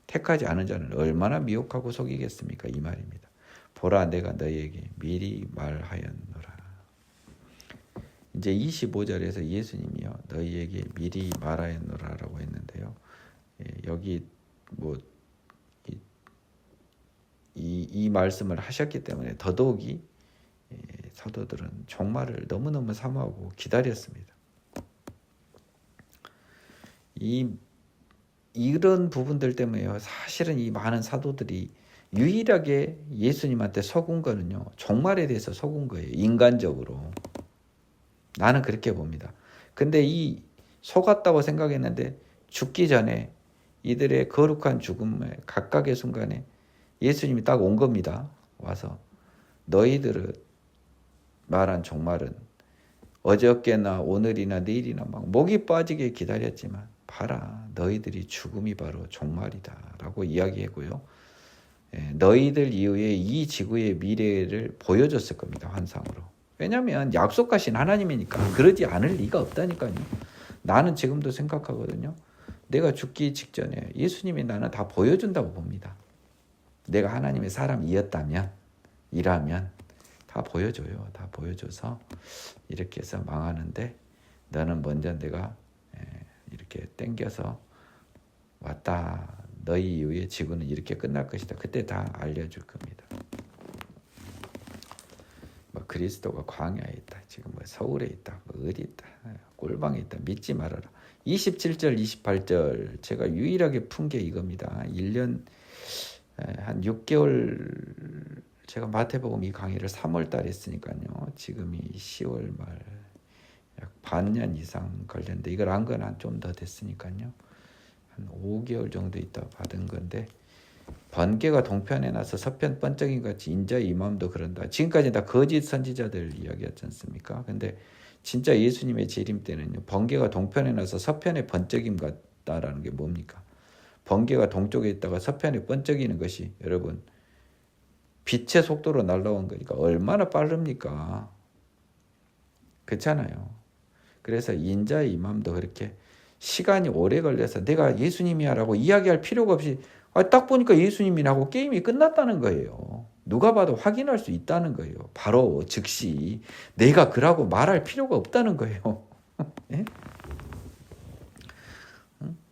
Speaker 1: 택하지 않은 자는 얼마나 미혹하고 속이겠습니까? 이 말입니다. 보라, 내가 너희에게 미리 말하였노라. 이제 25절에서 예수님이요, 너희에게 미리 말하였노라라고 했는데요. 여기 이 말씀을 하셨기 때문에 더더욱이 사도들은 종말을 너무너무 사모하고 기다렸습니다. 이런 부분들 때문에요. 사실은 이 많은 사도들이 유일하게 예수님한테 속은 거는요, 종말에 대해서 속은 거예요. 인간적으로. 나는 그렇게 봅니다. 근데 이 속았다고 생각했는데 죽기 전에 이들의 거룩한 죽음의 각각의 순간에 예수님이 딱 온 겁니다. 와서 너희들은 말한 종말은 어저께나 오늘이나 내일이나 막 목이 빠지게 기다렸지만 봐라, 너희들이 죽음이 바로 종말이다 라고 이야기하고요. 너희들 이후에 이 지구의 미래를 보여줬을 겁니다. 환상으로. 왜냐하면 약속하신 하나님이니까 그러지 않을 리가 없다니까요. 나는 지금도 생각하거든요. 내가 죽기 직전에 예수님이 나는 다 보여준다고 봅니다. 내가 하나님의 사람이었다면, 이라면 다 보여줘요. 다 보여줘서 이렇게 해서 망하는데 너는 먼저 내가 이렇게 땡겨서 왔다. 너희 이후에 지구는 이렇게 끝날 것이다. 그때 다 알려줄 겁니다. 뭐 그리스도가 광야에 있다. 지금 뭐 서울에 있다. 뭐 어디 있다. 꼴방에 있다. 믿지 말아라. 27절, 28절 제가 유일하게 푼 게 이겁니다. 1년 한 6개월 제가 마태복음 이 강의를 3월 달에 했으니까요. 지금이 10월 말 약 반년 이상 걸렸는데 이걸 안 건 한 좀 더 됐으니까요. 한 5개월 정도 있다 받은 건데 번개가 동편에 나서 서편 번쩍인 같이 인자의 임함도 그런다. 지금까지 다 거짓 선지자들 이야기였지 않습니까? 근데 진짜 예수님의 재림 때는요. 번개가 동편에 나서 서편에 번쩍임 같다라는 게 뭡니까? 번개가 동쪽에 있다가 서편에 번쩍이는 것이 여러분 빛의 속도로 날아온 거니까 얼마나 빠릅니까? 그렇잖아요. 그래서 인자의 임함도 그렇게 시간이 오래 걸려서 내가 예수님이야 라고 이야기할 필요가 없이 딱 보니까 예수님이라고 게임이 끝났다는 거예요. 누가 봐도 확인할 수 있다는 거예요. 바로 즉시 내가 그라고 말할 필요가 없다는 거예요. 예?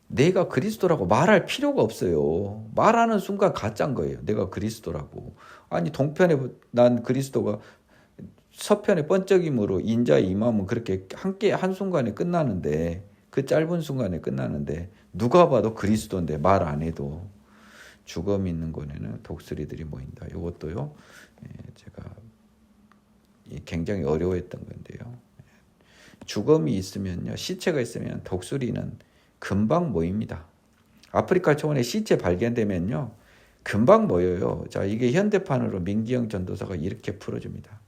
Speaker 1: 내가 그리스도라고 말할 필요가 없어요. 말하는 순간 가짜인 거예요. 내가 그리스도라고. 아니 동편에 난 그리스도가 서편의 번쩍임으로 인자의 임함은 그렇게 함께 한순간에 끝나는데 그 짧은 순간에 끝나는데 누가 봐도 그리스도인데 말 안 해도 죽음 있는 곳에는 독수리들이 모인다. 이것도요. 제가 굉장히 어려워했던 건데요. 죽음이 있으면요. 시체가 있으면 독수리는 금방 모입니다. 아프리카 초원에 시체 발견되면요. 금방 모여요. 자, 이게 현대판으로 민기영 전도사가 이렇게 풀어줍니다.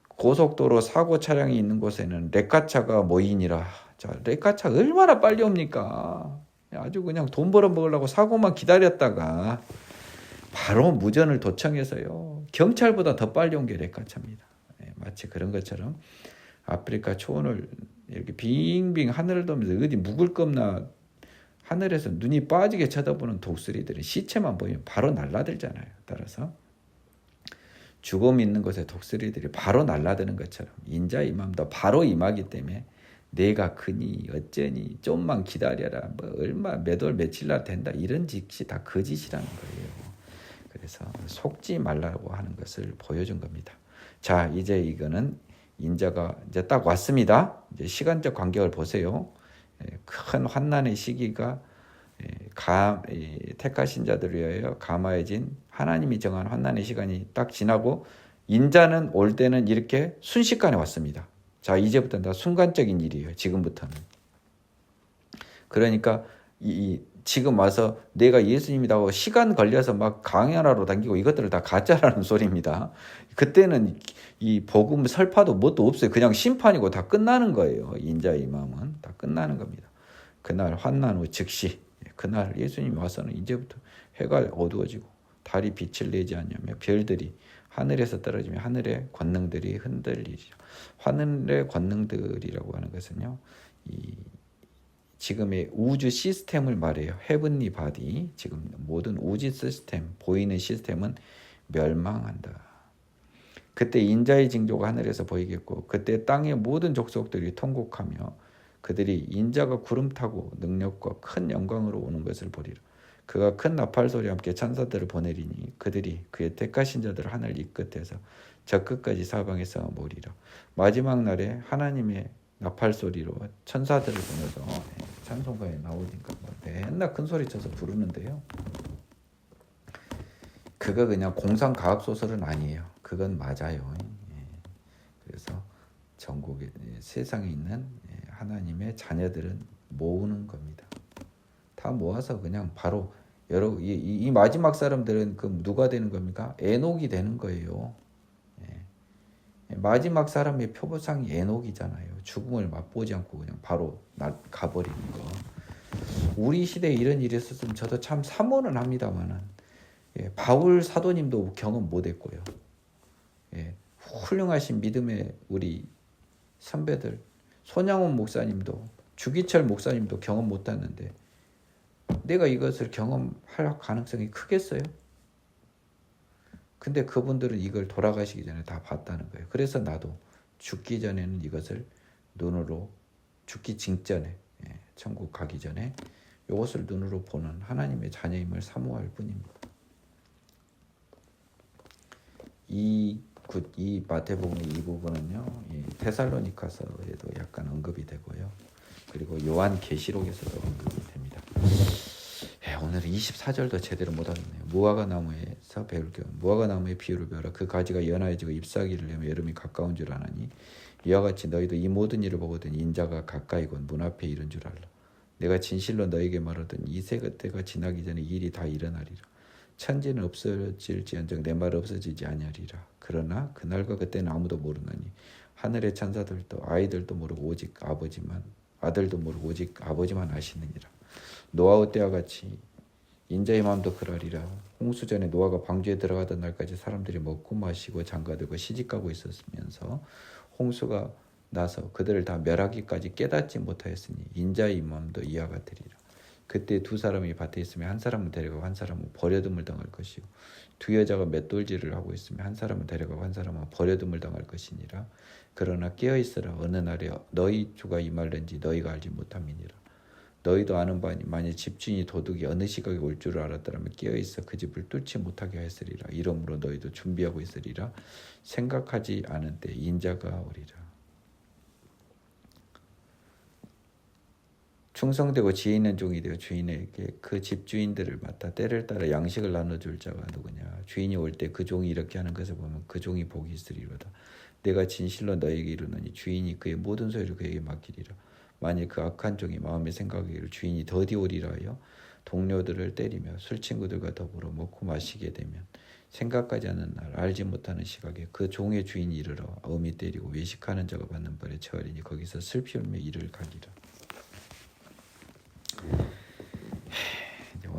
Speaker 1: 고속도로 사고 차량이 있는 곳에는 레카차가 모이니라. 자, 레카차 얼마나 빨리 옵니까? 아주 그냥 돈 벌어 먹으려고 사고만 기다렸다가 바로 무전을 도청해서요. 경찰보다 더 빨리 온 게 레카차입니다. 마치 그런 것처럼 아프리카 초원을 이렇게 빙빙 하늘을 도면서 어디 묵을 겁나 하늘에서 눈이 빠지게 쳐다보는 독수리들은 시체만 보이면 바로 날아들잖아요. 따라서 죽음 있는 곳에 독수리들이 바로 날아드는 것처럼 인자 임함도 바로 임하기 때문에 내가 크니 어쩌니 좀만 기다려라 뭐 얼마 몇 월 며칠 날 된다 이런 짓이 다 거짓이라는 거예요. 그래서 속지 말라고 하는 것을 보여준 겁니다. 자, 이제 이거는 인자가 이제 딱 왔습니다. 이제 시간적 간격을 보세요. 큰 환난의 시기가 택하신 자들을 위하여 감화해진 하나님이 정한 환난의 시간이 딱 지나고 인자는 올 때는 이렇게 순식간에 왔습니다. 자, 이제부터는 다 순간적인 일이에요. 지금부터는. 그러니까 지금 와서 내가 예수님이라고 시간 걸려서 막 강연하러 다니고 이것들을 다 가짜라는 소리입니다. 그때는 이 복음 설파도 뭣도 없어요. 그냥 심판이고 다 끝나는 거예요. 인자의 마음은 다 끝나는 겁니다. 그날 환난 후 즉시 그날 예수님이 와서는 이제부터 해가 어두워지고 달이 빛을 내지 않냐며 별들이 하늘에서 떨어지며 하늘의 권능들이 흔들리죠. 하늘의 권능들이라고 하는 것은요. 지금의 우주 시스템을 말해요. 헤븐리 바디. 지금 모든 우주 시스템, 보이는 시스템은 멸망한다. 그때 인자의 징조가 하늘에서 보이겠고 그때 땅의 모든 족속들이 통곡하며 그들이 인자가 구름 타고 능력과 큰 영광으로 오는 것을 보리라. 그가 큰 나팔 소리와 함께 천사들을 보내리니 그들이 그의 택하신 자들을 하늘 이 끝에서 저 끝까지 사방에서 모으리라. 마지막 날에 하나님의 나팔 소리로 천사들을 보내서 찬송가에 나오니까 맨날 큰 소리 쳐서 부르는데요. 그거 그냥 공상 과학 소설은 아니에요. 그건 맞아요. 그래서 전국에 세상에 있는 하나님의 자녀들은 모으는 겁니다. 다 모아서 그냥 바로 이 마지막 사람들은 그 누가 되는 겁니까? 에녹이 되는 거예요. 마지막 사람의 표보상이 에녹이잖아요. 죽음을 맛보지 않고 그냥 바로 가버리는 거. 우리 시대에 이런 일이 있었으면 저도 참 사모는 합니다만은 바울 사도님도 경험 못했고요. 훌륭하신 믿음의 우리 선배들 손양원 목사님도 주기철 목사님도 경험 못했는데 내가 이것을 경험할 가능성이 크겠어요? 근데 그분들은 이걸 돌아가시기 전에 다 봤다는 거예요. 그래서 나도 죽기 전에는 이것을 눈으로 죽기 직전에 천국 가기 전에 이것을 눈으로 보는 하나님의 자녀임을 사모할 뿐입니다. 이 마태복음 이 부분은요, 데살로니가서에도 약간 언급이 되고요. 그리고 요한 계시록에서도 언급이 됩니다. 오늘은 24절도 제대로 못하겠네요. 무화과나무에서 배울 겸 무화과나무의 비유를 배우라. 그 가지가 연하여지고 잎사귀를 내며 여름이 가까운 줄 아나니 이와 같이 너희도 이 모든 일을 보거든 인자가 가까이고 문 앞에 이른 줄 알라. 내가 진실로 너에게 말하던 이 세대가 지나기 전에 일이 다 일어나리라. 천지는 없어질지언정 내 말 없어지지 아니하리라. 그러나 그날과 그때는 아무도 모르나니 하늘의 천사들도 아이들도 모르고 오직 아들도 모르고 오직 아버지만 아시느니라. 노아의 때와 같이 인자의 마음도 그러리라. 홍수전에 노아가 방주에 들어가던 날까지 사람들이 먹고 마시고 장가들고 시집가고 있었으면서 홍수가 나서 그들을 다 멸하기까지 깨닫지 못하였으니 인자의 마음도 이와 같으리라. 그때 두 사람이 밭에 있으면 한 사람은 데려가고 한 사람은 버려둠을 당할 것이요 두 여자가 맷돌질을 하고 있으면 한 사람은 데려가고 한 사람은 버려둠을 당할 것이니라. 그러나 깨어있으라. 어느 날에 너희 주가 임할는지 너희가 알지 못함이니라. 너희도 아는 바니 만일 집주인이 도둑이 어느 시각에 올 줄을 알았더라면 깨어있어 그 집을 뚫지 못하게 하였으리라. 이러므로 너희도 준비하고 있으리라. 생각하지 않은 때 인자가 오리라. 충성되고 지혜 있는 종이 되어 주인에게 그 집주인들을 맡아 때를 따라 양식을 나눠줄 자가 누구냐. 주인이 올 때 그 종이 이렇게 하는 것을 보면 그 종이 복이 있으리로다. 내가 진실로 너에게 이르노니 주인이 그의 모든 소유를 그에게 맡기리라. 만일 그 악한 종이 마음에 생각하기를 주인이 더디 오리라 하여 동료들을 때리며 술친구들과 더불어 먹고 마시게 되면 생각하지 않는 날 알지 못하는 시각에 그 종의 주인이 이르러 엄히 때리고 외식하는 자가 받는 벌에 처하리니 거기서 슬피 울며 이를 갈리라.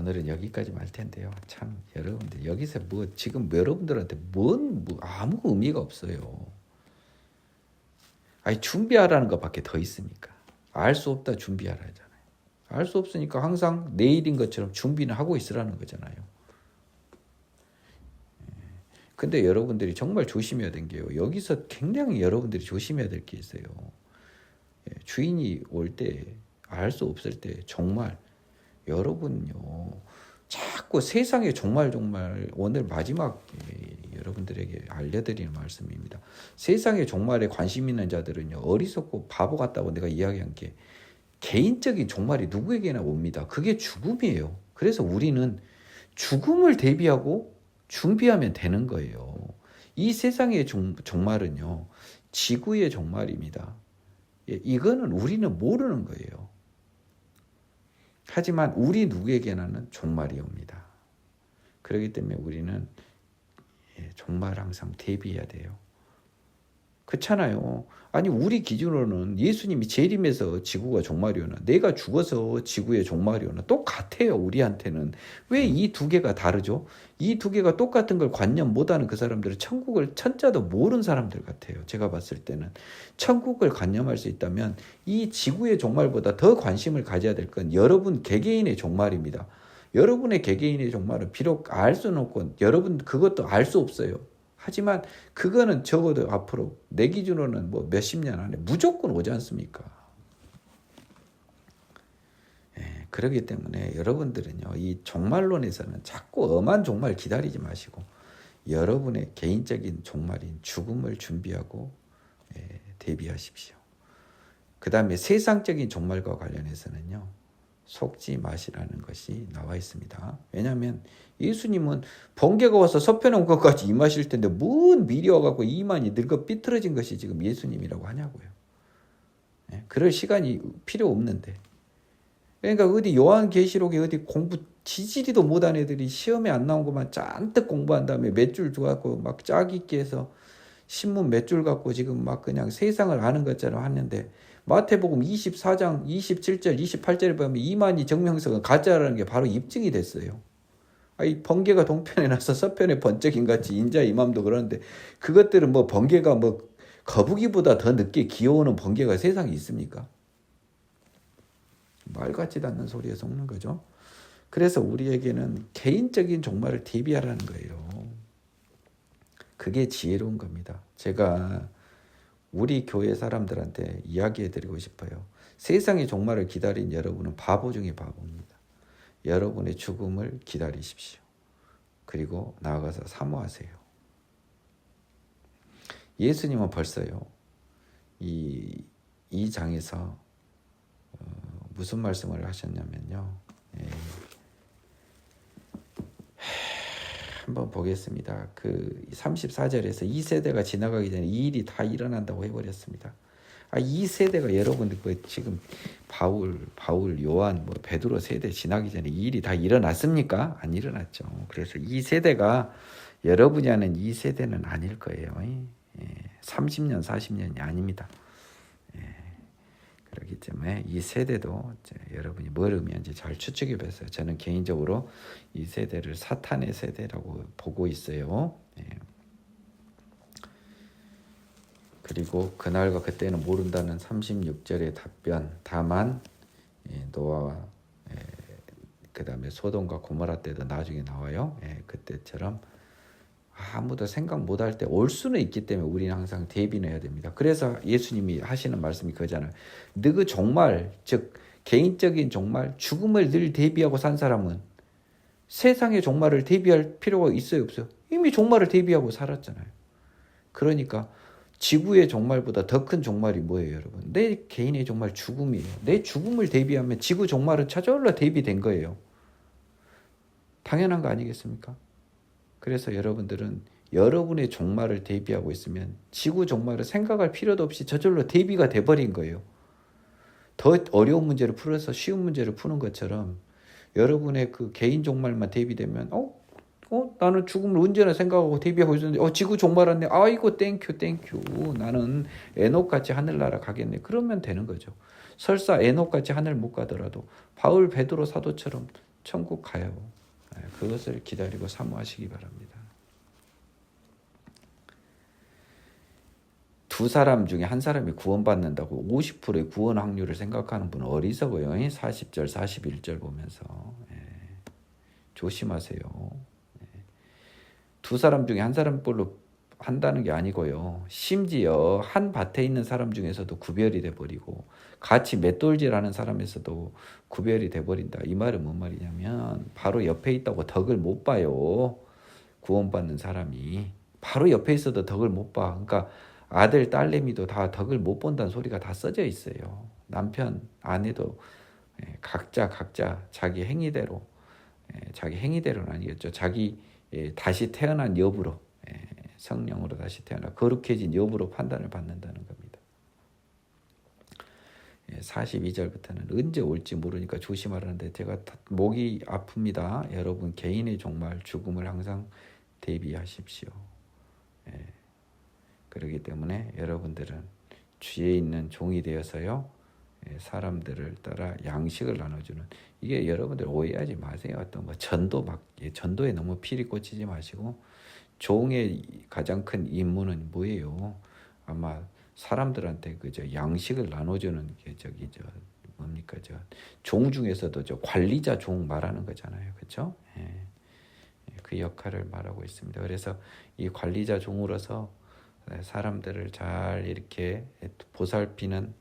Speaker 1: 오늘은 여기까지만 할 텐데요. 참 여러분들 여기서 뭐 지금 여러분들한테 뭐 아무 의미가 없어요. 아니 준비하라는 것밖에 더 있습니까? 알 수 없다 준비하라 하잖아요. 알 수 없으니까 항상 내일인 것처럼 준비는 하고 있으라는 거잖아요. 근데 여러분들이 정말 조심해야 되는 게요. 여기서 굉장히 여러분들이 조심해야 될 게 있어요. 주인이 올 때, 알 수 없을 때 정말 여러분요. 자꾸 세상에 정말 오늘 마지막 여러분들에게 알려드리는 말씀입니다. 세상에 종말에 관심 있는 자들은요. 어리석고 바보 같다고 내가 이야기한 게 개인적인 종말이 누구에게나 옵니다. 그게 죽음이에요. 그래서 우리는 죽음을 대비하고 준비하면 되는 거예요. 이 세상의 종말은요. 지구의 종말입니다. 이거는 우리는 모르는 거예요. 하지만 우리 누구에게나는 종말이 옵니다. 그렇기 때문에 우리는 종말 항상 대비해야 돼요. 그렇잖아요. 아니 우리 기준으로는 예수님이 재림해서 지구가 종말이오나 내가 죽어서 지구의 종말이오나 똑같아요. 우리한테는. 왜 이 두 개가 다르죠? 이 두 개가 똑같은 걸 관념 못하는 그 사람들은 천국을 천자도 모르는 사람들 같아요. 제가 봤을 때는. 천국을 관념할 수 있다면 이 지구의 종말보다 더 관심을 가져야 될 건 여러분 개개인의 종말입니다. 여러분의 개개인의 종말은 비록 알 수는 없고 여러분 그것도 알 수 없어요. 하지만 그거는 적어도 앞으로 내 기준으로는 뭐 몇십 년 안에 무조건 오지 않습니까? 그렇기 때문에 여러분들은요, 이 종말론에서는 자꾸 엄한 종말 기다리지 마시고 여러분의 개인적인 종말인 죽음을 준비하고 대비하십시오. 그 다음에 세상적인 종말과 관련해서는요, 속지 마시라는 것이 나와 있습니다. 왜냐하면 예수님은 번개가 와서 서편에 온 것까지 임하실 텐데 뭔 미리 와갖고 이만이 늙어 삐뚤어진 것이 지금 예수님이라고 하냐고요. 그럴 시간이 필요 없는데. 그러니까 어디 요한계시록에 어디 공부 지지리도 못한 애들이 시험에 안 나온 것만 잔뜩 공부한 다음에 몇 줄 줘갖고 막 짜깁기 해서 신문 몇 줄 갖고 지금 막 그냥 세상을 아는 것처럼 하는데 마태복음 24장 27절 28절에 보면 이만희 정명석은 가짜라는 게 바로 입증이 됐어요. 이 번개가 동편에 나서 서편에 번쩍인 같이 인자 이맘도 그러는데 그것들은 뭐 번개가 뭐 거북이보다 더 늦게 기어오는 번개가 세상에 있습니까? 말 같지도 않는 소리에 속는 거죠. 그래서 우리에게는 개인적인 종말을 대비하라는 거예요. 그게 지혜로운 겁니다. 제가 우리 교회 사람들한테 이야기해드리고 싶어요. 세상의 종말을 기다린 여러분은 바보 중에 바보입니다. 여러분의 죽음을 기다리십시오. 그리고 나아가서 사모하세요. 예수님은 벌써요. 이 장에서 무슨 말씀을 하셨냐면요. 한번 보겠습니다. 그 34절에서 이 세대가 지나가기 전에 이 일이 다 일어난다고 해버렸습니다. 이 세대가 여러분들 지금 바울, 요한, 베드로 세대 지나기 전에 이 일이 다 일어났습니까? 안 일어났죠. 그래서 이 세대가 여러분이 아는 이 세대는 아닐 거예요. 30년, 40년이 아닙니다. 그렇기 때문에 이 세대도 여러분이 뭘 의미하는지 잘 추측해 보세요. 저는 개인적으로 이 세대를 사탄의 세대라고 보고 있어요. 그리고 그날과 그때는 모른다는 36절의 답변. 다만 노아와 그 다음에 소돔과 고모라 때도 나중에 나와요. 그때처럼 아무도 생각 못할 때 올 수는 있기 때문에 우리는 항상 대비는 해야 됩니다. 그래서 예수님이 하시는 말씀이 그거잖아요. 너그 종말, 즉 개인적인 종말, 죽음을 늘 대비하고 산 사람은 세상의 종말을 대비할 필요가 있어요, 없어요? 이미 종말을 대비하고 살았잖아요. 그러니까 지구의 종말보다 더 큰 종말이 뭐예요, 여러분? 내 개인의 종말, 죽음이에요. 내 죽음을 대비하면 지구 종말은 저절로 대비된 거예요. 당연한 거 아니겠습니까? 그래서 여러분들은 여러분의 종말을 대비하고 있으면 지구 종말을 생각할 필요도 없이 저절로 대비가 돼버린 거예요. 더 어려운 문제를 풀어서 쉬운 문제를 푸는 것처럼 여러분의 그 개인 종말만 대비되면 나는 죽음을 언제나 생각하고 대비하고 있었는데 지구 종말 왔네. 아이고 땡큐 나는 에녹같이 하늘나라 가겠네. 그러면 되는 거죠. 설사 에녹같이 하늘 못 가더라도 바울 베드로 사도처럼 천국 가요. 그것을 기다리고 사모하시기 바랍니다. 두 사람 중에 한 사람이 구원받는다고 50%의 구원 확률을 생각하는 분은 어리석어요. 40절 41절 보면서 조심하세요. 두 사람 중에 한 사람꼴로 한다는 게 아니고요. 심지어 한 밭에 있는 사람 중에서도 구별이 돼버리고 같이 맷돌질하는 사람에서도 구별이 돼버린다. 이 말은 뭔 말이냐면 바로 옆에 있다고 덕을 못 봐요. 구원받는 사람이 바로 옆에 있어도 덕을 못 봐. 그러니까 아들, 딸내미도 다 덕을 못 본다는 소리가 다 써져 있어요. 남편, 아내도 각자 자기 행위대로, 자기 행위대로는 아니겠죠. 자기 다시 태어난 여부로, 성령으로 다시 태어나 거룩해진 여부로 판단을 받는다는 겁니다. 42절부터는 언제 올지 모르니까 조심하라는데 제가 목이 아픕니다. 여러분 개인의 종말 죽음을 항상 대비하십시오. 그렇기 때문에 여러분들은 주에 있는 종이 되어서요. 사람들을 따라 양식을 나눠주는 이게 여러분들 오해하지 마세요. 어떤 뭐 전도에 너무 필이 꽂히지 마시고 종의 가장 큰 임무는 뭐예요? 아마 사람들한테 그저 양식을 나눠주는 게 뭡니까 종 중에서도 관리자 종 말하는 거잖아요, 그렇죠? 그 역할을 말하고 있습니다. 그래서 이 관리자 종으로서 사람들을 잘 이렇게 보살피는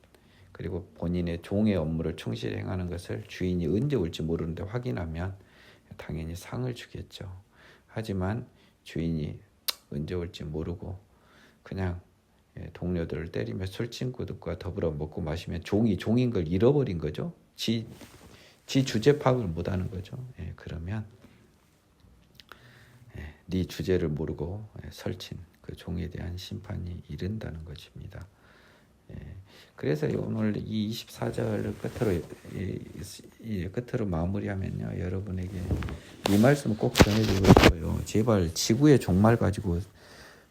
Speaker 1: 그리고 본인의 종의 업무를 충실히 행하는 것을 주인이 언제 올지 모르는데 확인하면 당연히 상을 주겠죠. 하지만 주인이 언제 올지 모르고 그냥 동료들을 때리며 술친구들과 더불어 먹고 마시면 종인 걸 잃어버린 거죠. 지 주제 파악을 못하는 거죠. 그러면 네 주제를 모르고 설친 그 종에 대한 심판이 이른다는 것입니다. 그래서 오늘 이 24절 끝으로 마무리하면요. 여러분에게 이 말씀을 꼭 전해드리고 싶어요. 제발 지구의 종말 가지고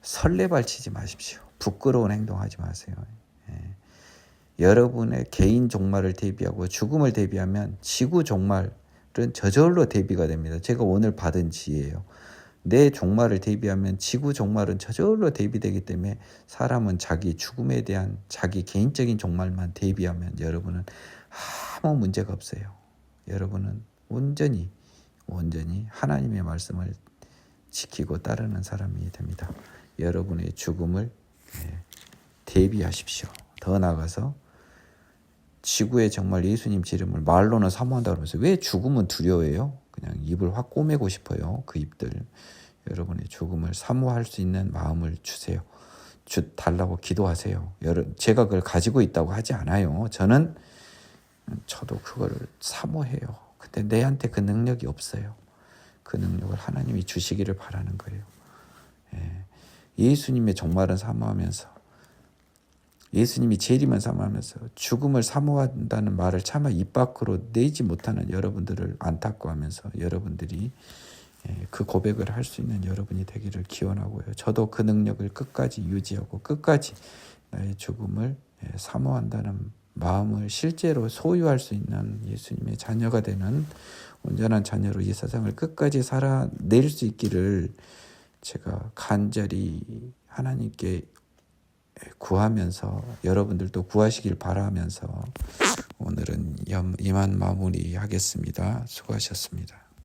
Speaker 1: 설레발치지 마십시오. 부끄러운 행동하지 마세요. 여러분의 개인 종말을 대비하고 죽음을 대비하면 지구 종말은 저절로 대비가 됩니다. 제가 오늘 받은 지혜예요. 내 종말을 대비하면 지구 종말은 저절로 대비되기 때문에 사람은 자기 죽음에 대한 자기 개인적인 종말만 대비하면 여러분은 아무 문제가 없어요. 여러분은 온전히 하나님의 말씀을 지키고 따르는 사람이 됩니다. 여러분의 죽음을 대비하십시오. 더 나아가서 지구에 정말 예수님 이름을 말로는 사모한다고 하면서 왜 죽음은 두려워해요? 그냥 입을 확 꼬매고 싶어요. 그 입들. 여러분의 죽음을 사모할 수 있는 마음을 주세요. 달라고 기도하세요. 제가 그걸 가지고 있다고 하지 않아요. 저도 그거를 사모해요. 근데 내한테 그 능력이 없어요. 그 능력을 하나님이 주시기를 바라는 거예요. 예수님의 종말은 사모하면서 예수님이 재림을 사모하면서 죽음을 사모한다는 말을 차마 입 밖으로 내지 못하는 여러분들을 안타까워하면서 여러분들이 그 고백을 할 수 있는 여러분이 되기를 기원하고요. 저도 그 능력을 끝까지 유지하고 끝까지 나의 죽음을 사모한다는 마음을 실제로 소유할 수 있는 예수님의 자녀가 되는 온전한 자녀로 이 세상을 끝까지 살아낼 수 있기를 제가 간절히 하나님께 구하면서 여러분들도 구하시길 바라면서 오늘은 이만 마무리하겠습니다. 수고하셨습니다.